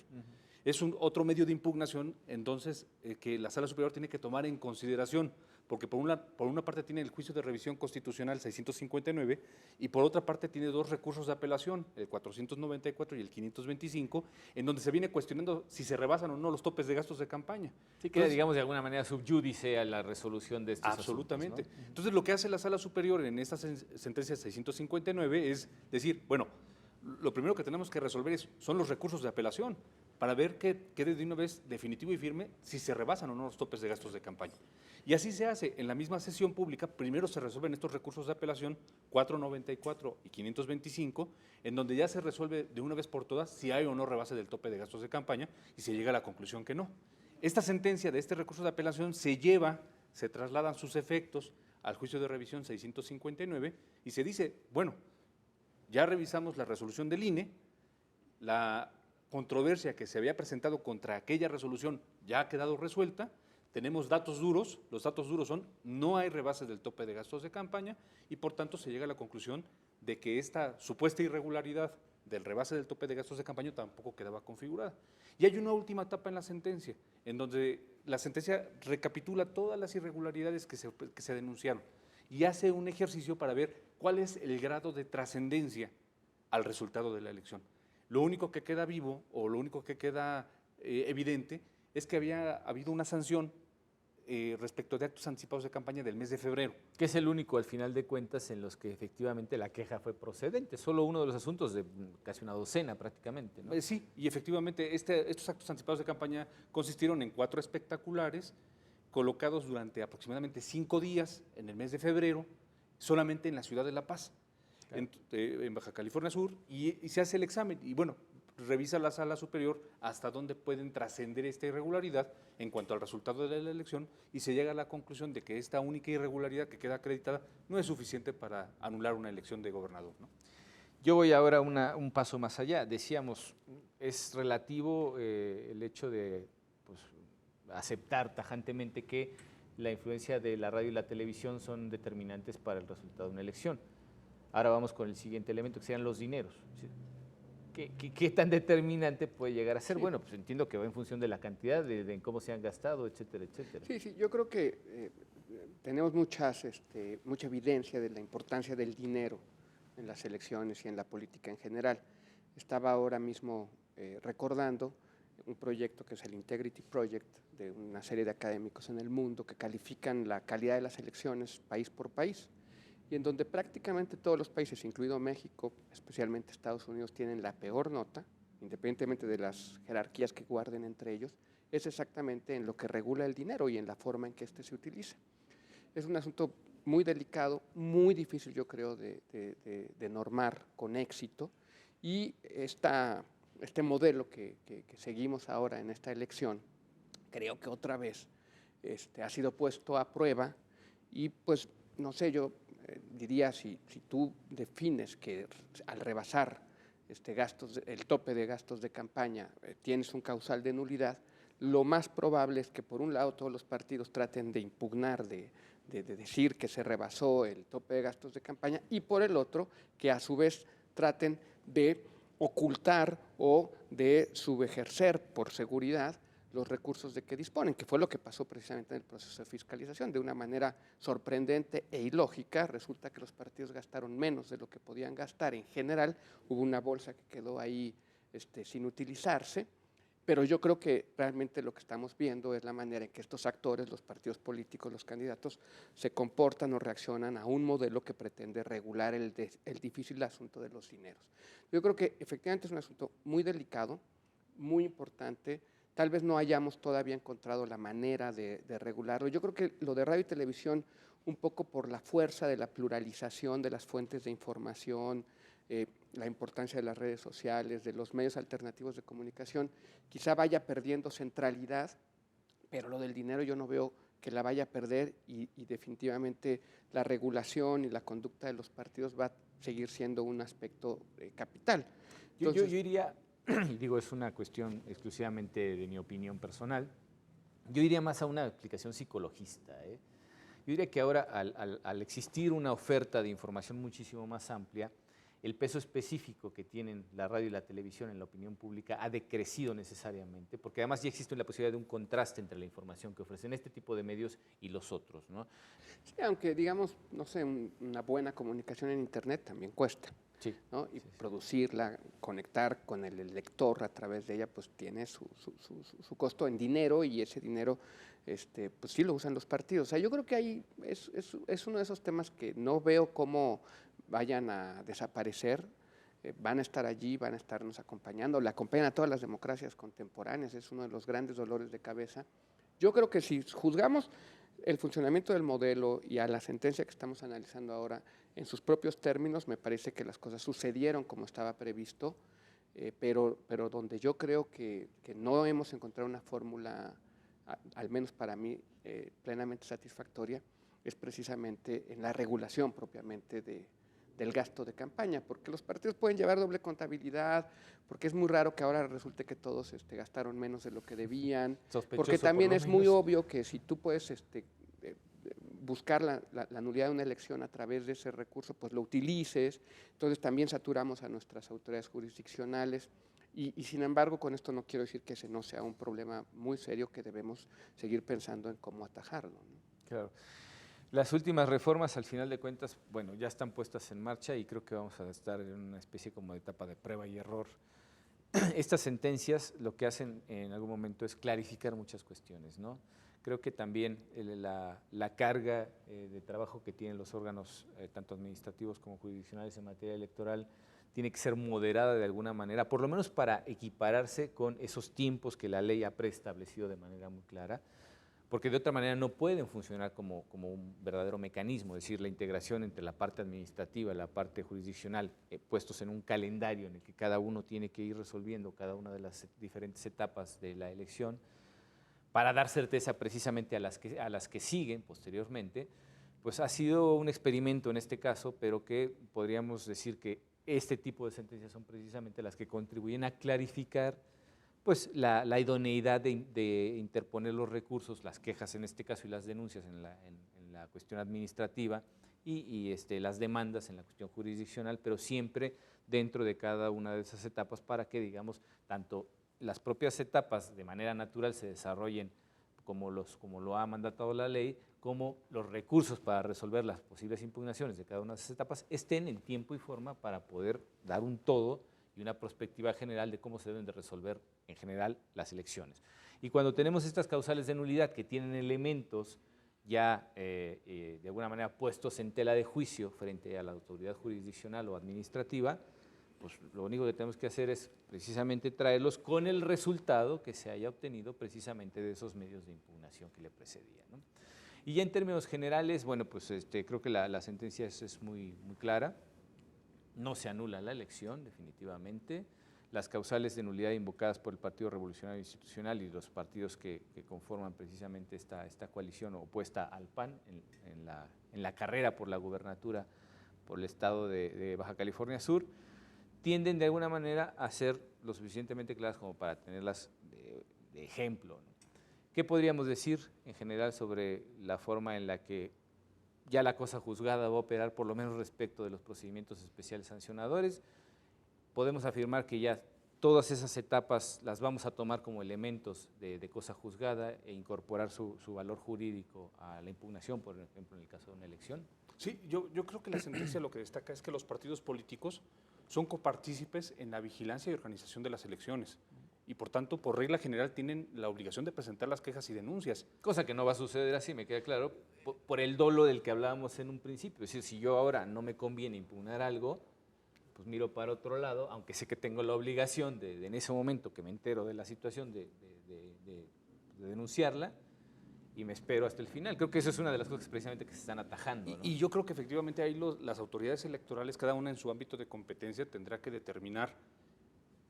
Es otro medio de impugnación, entonces, que la Sala Superior tiene que tomar en consideración, porque por una parte tiene el juicio de revisión constitucional 659 y por otra parte tiene dos recursos de apelación, el 494 y el 525, en donde se viene cuestionando si se rebasan o no los topes de gastos de campaña. Sí, queda, digamos, de alguna manera subyúdice a la resolución de estos Absolutamente. asuntos, ¿no? Entonces, lo que hace la Sala Superior en esta sentencia 659 es decir, bueno, lo primero que tenemos que resolver son los recursos de apelación para ver que quede de una vez definitivo y firme si se rebasan o no los topes de gastos de campaña. Y así se hace. En la misma sesión pública, primero se resuelven estos recursos de apelación 494 y 525, en donde ya se resuelve de una vez por todas si hay o no rebase del tope de gastos de campaña y se llega a la conclusión que no. Esta sentencia de este recurso de apelación se trasladan sus efectos al juicio de revisión 659 y se dice, bueno, ya revisamos la resolución del INE, la controversia que se había presentado contra aquella resolución ya ha quedado resuelta, tenemos datos duros, los datos duros son no hay rebase del tope de gastos de campaña y por tanto se llega a la conclusión de que esta supuesta irregularidad del rebase del tope de gastos de campaña tampoco quedaba configurada. Y hay una última etapa en la sentencia, en donde la sentencia recapitula todas las irregularidades que se denunciaron y hace un ejercicio para ver cuál es el grado de trascendencia al resultado de la elección. Lo único que queda vivo o lo único que queda evidente es que había habido una sanción respecto de actos anticipados de campaña del mes de febrero. Que es el único, al final de cuentas, en los que efectivamente la queja fue procedente. Solo uno de los asuntos de casi una docena prácticamente, ¿no? Sí, y efectivamente estos actos anticipados de campaña consistieron en 4 espectaculares colocados durante aproximadamente 5 días en el mes de febrero, solamente en la ciudad de La Paz, en Baja California Sur, y se hace el examen. Y bueno, revisa la Sala Superior hasta dónde pueden trascender esta irregularidad en cuanto al resultado de la elección y se llega a la conclusión de que esta única irregularidad que queda acreditada no es suficiente para anular una elección de gobernador, ¿no? Yo voy ahora un paso más allá. Decíamos, es relativo el hecho de aceptar tajantemente que la influencia de la radio y la televisión son determinantes para el resultado de una elección. Ahora vamos con el siguiente elemento, que serían los dineros. ¿Qué tan determinante puede llegar a ser? Sí. Bueno, pues entiendo que va en función de la cantidad, de cómo se han gastado, etcétera, etcétera. Sí, yo creo que tenemos mucha evidencia de la importancia del dinero en las elecciones y en la política en general. Estaba ahora mismo recordando un proyecto que es el Integrity Project, de una serie de académicos en el mundo que califican la calidad de las elecciones país por país, y en donde prácticamente todos los países, incluido México, especialmente Estados Unidos, tienen la peor nota, independientemente de las jerarquías que guarden entre ellos, es exactamente en lo que regula el dinero y en la forma en que éste se utiliza. Es un asunto muy delicado, muy difícil, yo creo, de normar con éxito, y este modelo que seguimos ahora en esta elección, creo que otra vez ha sido puesto a prueba y pues, no sé, yo diría, si tú defines que al rebasar el tope de gastos de campaña tienes un causal de nulidad, lo más probable es que por un lado todos los partidos traten de impugnar, de decir que se rebasó el tope de gastos de campaña, y por el otro que a su vez traten de ocultar o de subejercer por seguridad los recursos de que disponen, que fue lo que pasó precisamente en el proceso de fiscalización. De una manera sorprendente e ilógica, resulta que los partidos gastaron menos de lo que podían gastar. En general, hubo una bolsa que quedó ahí sin utilizarse, pero yo creo que realmente lo que estamos viendo es la manera en que estos actores, los partidos políticos, los candidatos, se comportan o reaccionan a un modelo que pretende regular el difícil asunto de los dineros. Yo creo que efectivamente es un asunto muy delicado, muy importante, tal vez no hayamos todavía encontrado la manera de regularlo. Yo creo que lo de radio y televisión, un poco por la fuerza de la pluralización de las fuentes de información, la importancia de las redes sociales, de los medios alternativos de comunicación, quizá vaya perdiendo centralidad, pero lo del dinero yo no veo que la vaya a perder y definitivamente la regulación y la conducta de los partidos va a seguir siendo un aspecto capital. Entonces, yo iría, y digo, es una cuestión exclusivamente de mi opinión personal, yo iría más a una explicación psicologista. Yo diría que ahora, al existir una oferta de información muchísimo más amplia, el peso específico que tienen la radio y la televisión en la opinión pública ha decrecido necesariamente, porque además ya existe la posibilidad de un contraste entre la información que ofrecen este tipo de medios y los otros, ¿no? Sí, aunque digamos, no sé, una buena comunicación en Internet también cuesta. Sí, ¿no? Y producirla, conectar con el lector a través de ella, pues tiene su costo en dinero y ese dinero, pues sí lo usan los partidos. O sea, yo creo que ahí es uno de esos temas que no veo cómo vayan a desaparecer, van a estar allí, van a estarnos acompañando, le acompañan a todas las democracias contemporáneas, es uno de los grandes dolores de cabeza. Yo creo que si juzgamos el funcionamiento del modelo y a la sentencia que estamos analizando ahora en sus propios términos, me parece que las cosas sucedieron como estaba previsto, pero donde yo creo que no hemos encontrado una fórmula, al menos para mí, plenamente satisfactoria, es precisamente en la regulación propiamente del gasto de campaña, porque los partidos pueden llevar doble contabilidad, porque es muy raro que ahora resulte que todos gastaron menos de lo que debían, porque también es muy obvio que si tú puedes buscar la nulidad de una elección a través de ese recurso, pues lo utilices. Entonces también saturamos a nuestras autoridades jurisdiccionales y sin embargo con esto no quiero decir que ese no sea un problema muy serio que debemos seguir pensando en cómo atajarlo, ¿no? Claro. Las últimas reformas, al final de cuentas, bueno, ya están puestas en marcha y creo que vamos a estar en una especie como de etapa de prueba y error. Estas sentencias lo que hacen en algún momento es clarificar muchas cuestiones, ¿no? Creo que también la carga de trabajo que tienen los órganos, tanto administrativos como jurisdiccionales en materia electoral, tiene que ser moderada de alguna manera, por lo menos para equipararse con esos tiempos que la ley ha preestablecido de manera muy clara, porque de otra manera no pueden funcionar como un verdadero mecanismo, es decir, la integración entre la parte administrativa y la parte jurisdiccional, puestos en un calendario en el que cada uno tiene que ir resolviendo cada una de las diferentes etapas de la elección, para dar certeza precisamente a las que siguen posteriormente, pues ha sido un experimento en este caso, pero que podríamos decir que este tipo de sentencias son precisamente las que contribuyen a clarificar pues la idoneidad de interponer los recursos, las quejas en este caso y las denuncias en la cuestión administrativa y las demandas en la cuestión jurisdiccional, pero siempre dentro de cada una de esas etapas para que, digamos, tanto las propias etapas de manera natural se desarrollen como lo ha mandatado la ley, como los recursos para resolver las posibles impugnaciones de cada una de esas etapas estén en tiempo y forma para poder dar un todo y una perspectiva general de cómo se deben de resolver en general las elecciones. Y cuando tenemos estas causales de nulidad que tienen elementos ya de alguna manera puestos en tela de juicio frente a la autoridad jurisdiccional o administrativa, pues lo único que tenemos que hacer es precisamente traerlos con el resultado que se haya obtenido precisamente de esos medios de impugnación que le precedían, ¿no? Y ya en términos generales, bueno, pues creo que la sentencia es muy clara. No se anula la elección, definitivamente. Las causales de nulidad invocadas por el Partido Revolucionario Institucional y los partidos que conforman precisamente esta coalición opuesta al PAN en la carrera por la gubernatura por el estado de Baja California Sur, tienden de alguna manera a ser lo suficientemente claras como para tenerlas de ejemplo, ¿no? ¿Qué podríamos decir en general sobre la forma en la que ya la cosa juzgada va a operar, por lo menos respecto de los procedimientos especiales sancionadores? Podemos afirmar que ya todas esas etapas las vamos a tomar como elementos de cosa juzgada e incorporar su valor jurídico a la impugnación, por ejemplo, en el caso de una elección. Sí, yo creo que la sentencia lo que destaca es que los partidos políticos son copartícipes en la vigilancia y organización de las elecciones y por tanto, por regla general, tienen la obligación de presentar las quejas y denuncias. Cosa que no va a suceder así, me queda claro, por el dolo del que hablábamos en un principio. Es decir, si yo ahora no me conviene impugnar algo, pues miro para otro lado, aunque sé que tengo la obligación en ese momento que me entero de la situación de de denunciarla y me espero hasta el final. Creo que eso es una de las cosas precisamente que se están atajando, ¿no? Y yo creo que efectivamente ahí las autoridades electorales, cada una en su ámbito de competencia, tendrá que determinar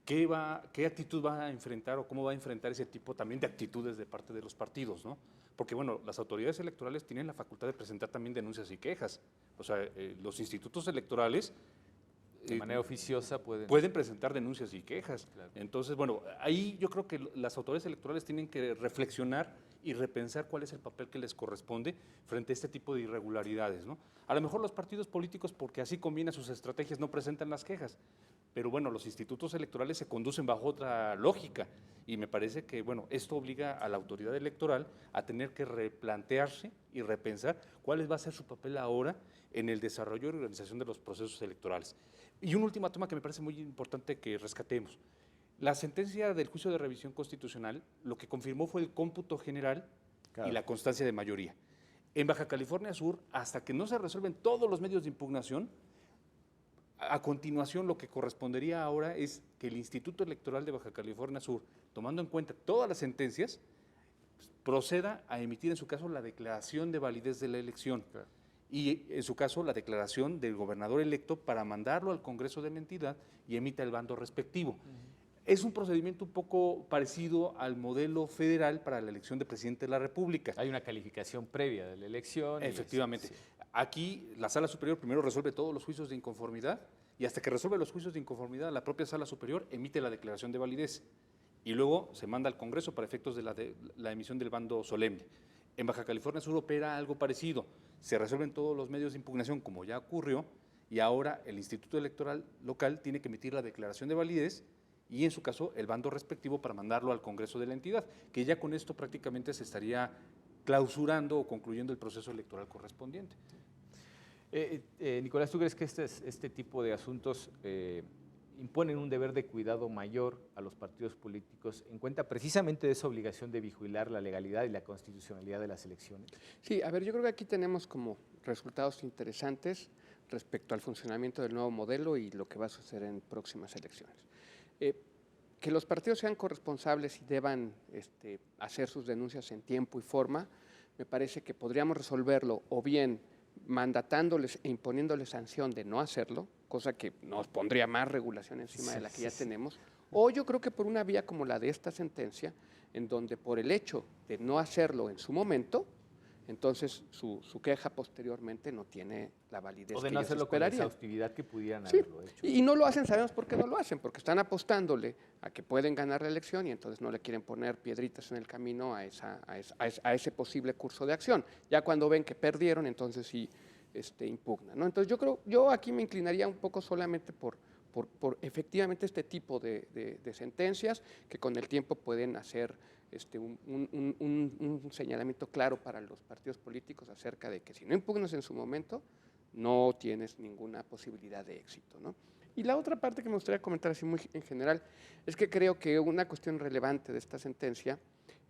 qué actitud va a enfrentar o cómo va a enfrentar ese tipo también de actitudes de parte de los partidos, ¿no? Porque, bueno, las autoridades electorales tienen la facultad de presentar también denuncias y quejas. O sea, los institutos electorales De manera oficiosa pueden presentar denuncias y quejas. Claro. Entonces, bueno, ahí yo creo que las autoridades electorales tienen que reflexionar y repensar cuál es el papel que les corresponde frente a este tipo de irregularidades, ¿no? A lo mejor los partidos políticos, porque así conviene a sus estrategias, no presentan las quejas, pero bueno, los institutos electorales se conducen bajo otra lógica y me parece que, bueno, esto obliga a la autoridad electoral a tener que replantearse y repensar cuál va a ser su papel ahora en el desarrollo y organización de los procesos electorales. Y un último tema que me parece muy importante que rescatemos. La sentencia del juicio de revisión constitucional lo que confirmó fue el cómputo general y la constancia de mayoría. En Baja California Sur, hasta que no se resuelven todos los medios de impugnación, a continuación lo que correspondería ahora es que el Instituto Electoral de Baja California Sur, tomando en cuenta todas las sentencias, proceda a emitir en su caso la declaración de validez de la elección. Claro. Y en su caso la declaración del gobernador electo para mandarlo al Congreso de la entidad y emita el bando respectivo. Es un procedimiento un poco parecido al modelo federal para la elección de presidente de la República. Hay una calificación previa de la elección. Efectivamente. Sí. Aquí la Sala Superior primero resuelve todos los juicios de inconformidad y hasta que resuelve los juicios de inconformidad, la propia Sala Superior emite la declaración de validez y luego se manda al Congreso para efectos de la emisión del bando solemne. En Baja California Sur opera algo parecido. Se resuelven todos los medios de impugnación, como ya ocurrió, y ahora el Instituto Electoral local tiene que emitir la declaración de validez y en su caso el bando respectivo para mandarlo al Congreso de la entidad, que ya con esto prácticamente se estaría clausurando o concluyendo el proceso electoral correspondiente. Nicolás, ¿tú crees que este tipo de asuntos imponen un deber de cuidado mayor a los partidos políticos en cuenta precisamente de esa obligación de vigilar la legalidad y la constitucionalidad de las elecciones? Sí, a ver, yo creo que aquí tenemos como resultados interesantes respecto al funcionamiento del nuevo modelo y lo que va a suceder en próximas elecciones. Que los partidos sean corresponsables y deban hacer sus denuncias en tiempo y forma, me parece que podríamos resolverlo o bien mandatándoles e imponiéndoles sanción de no hacerlo, cosa que nos pondría más regulación encima de la que ya tenemos, o yo creo que por una vía como la de esta sentencia, en donde por el hecho de no hacerlo en su momento, entonces su queja posteriormente no tiene la validez o de que no ellos hacerlo con la esperarían. exhaustividad que pudieran Sí, haberlo hecho. y no lo hacen, sabemos por qué no lo hacen, porque están apostándole a que pueden ganar la elección y entonces no le quieren poner piedritas en el camino a ese posible curso de acción. Ya cuando ven que perdieron, entonces sí impugnan, ¿no? Entonces yo aquí me inclinaría un poco solamente por efectivamente este tipo de sentencias que con el tiempo pueden hacer un señalamiento claro para los partidos políticos acerca de que si no impugnas en su momento, no tienes ninguna posibilidad de éxito, ¿no? Y la otra parte que me gustaría comentar así muy en general es que creo que una cuestión relevante de esta sentencia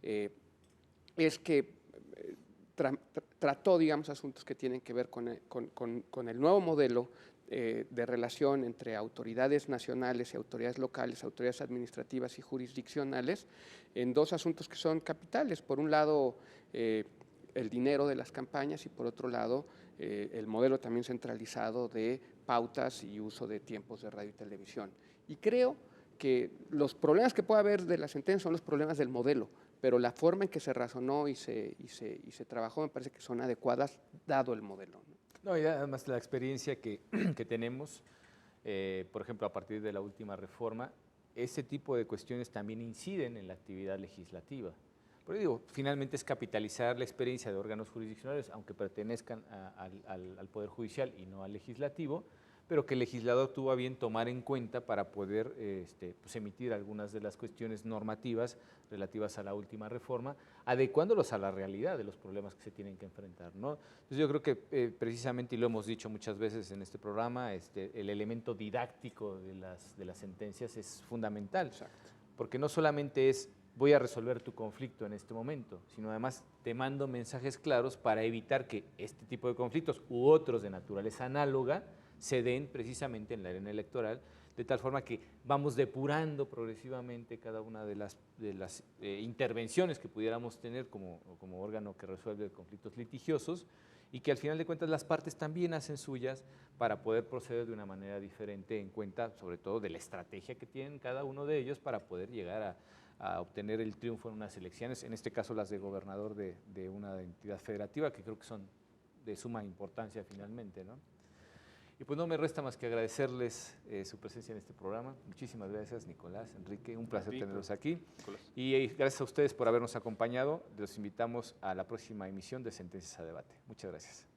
es que trató, digamos, asuntos que tienen que ver con el nuevo modelo de relación entre autoridades nacionales y autoridades locales, autoridades administrativas y jurisdiccionales, en dos asuntos que son capitales. Por un lado, el dinero de las campañas y por otro lado, el modelo también centralizado de pautas y uso de tiempos de radio y televisión. Y creo que los problemas que puede haber de la sentencia son los problemas del modelo, pero la forma en que se razonó y se trabajó me parece que son adecuadas dado el modelo, ¿no? No, y además la experiencia que tenemos, por ejemplo, a partir de la última reforma, ese tipo de cuestiones también inciden en la actividad legislativa. Pero digo, finalmente es capitalizar la experiencia de órganos jurisdiccionales, aunque pertenezcan al Poder Judicial y no al Legislativo, pero que el legislador tuvo a bien tomar en cuenta para poder pues emitir algunas de las cuestiones normativas relativas a la última reforma, adecuándolos a la realidad de los problemas que se tienen que enfrentar, ¿no? Entonces yo creo que precisamente, y lo hemos dicho muchas veces en este programa, el elemento didáctico de las sentencias es fundamental. Exacto. Porque no solamente es voy a resolver tu conflicto en este momento, sino además te mando mensajes claros para evitar que este tipo de conflictos u otros de naturaleza análoga se den precisamente en la arena electoral, de tal forma que vamos depurando progresivamente cada una de las intervenciones que pudiéramos tener como órgano que resuelve conflictos litigiosos, y que al final de cuentas las partes también hacen suyas para poder proceder de una manera diferente en cuenta sobre todo de la estrategia que tienen cada uno de ellos para poder llegar a obtener el triunfo en unas elecciones, en este caso las de gobernador de una entidad federativa, que creo que son de suma importancia finalmente, ¿no? Y pues no me resta más que agradecerles su presencia en este programa. Muchísimas gracias, Nicolás, Enrique, un placer tenerlos aquí. Nicolás. Y gracias a ustedes por habernos acompañado. Los invitamos a la próxima emisión de Sentencias a Debate. Muchas gracias.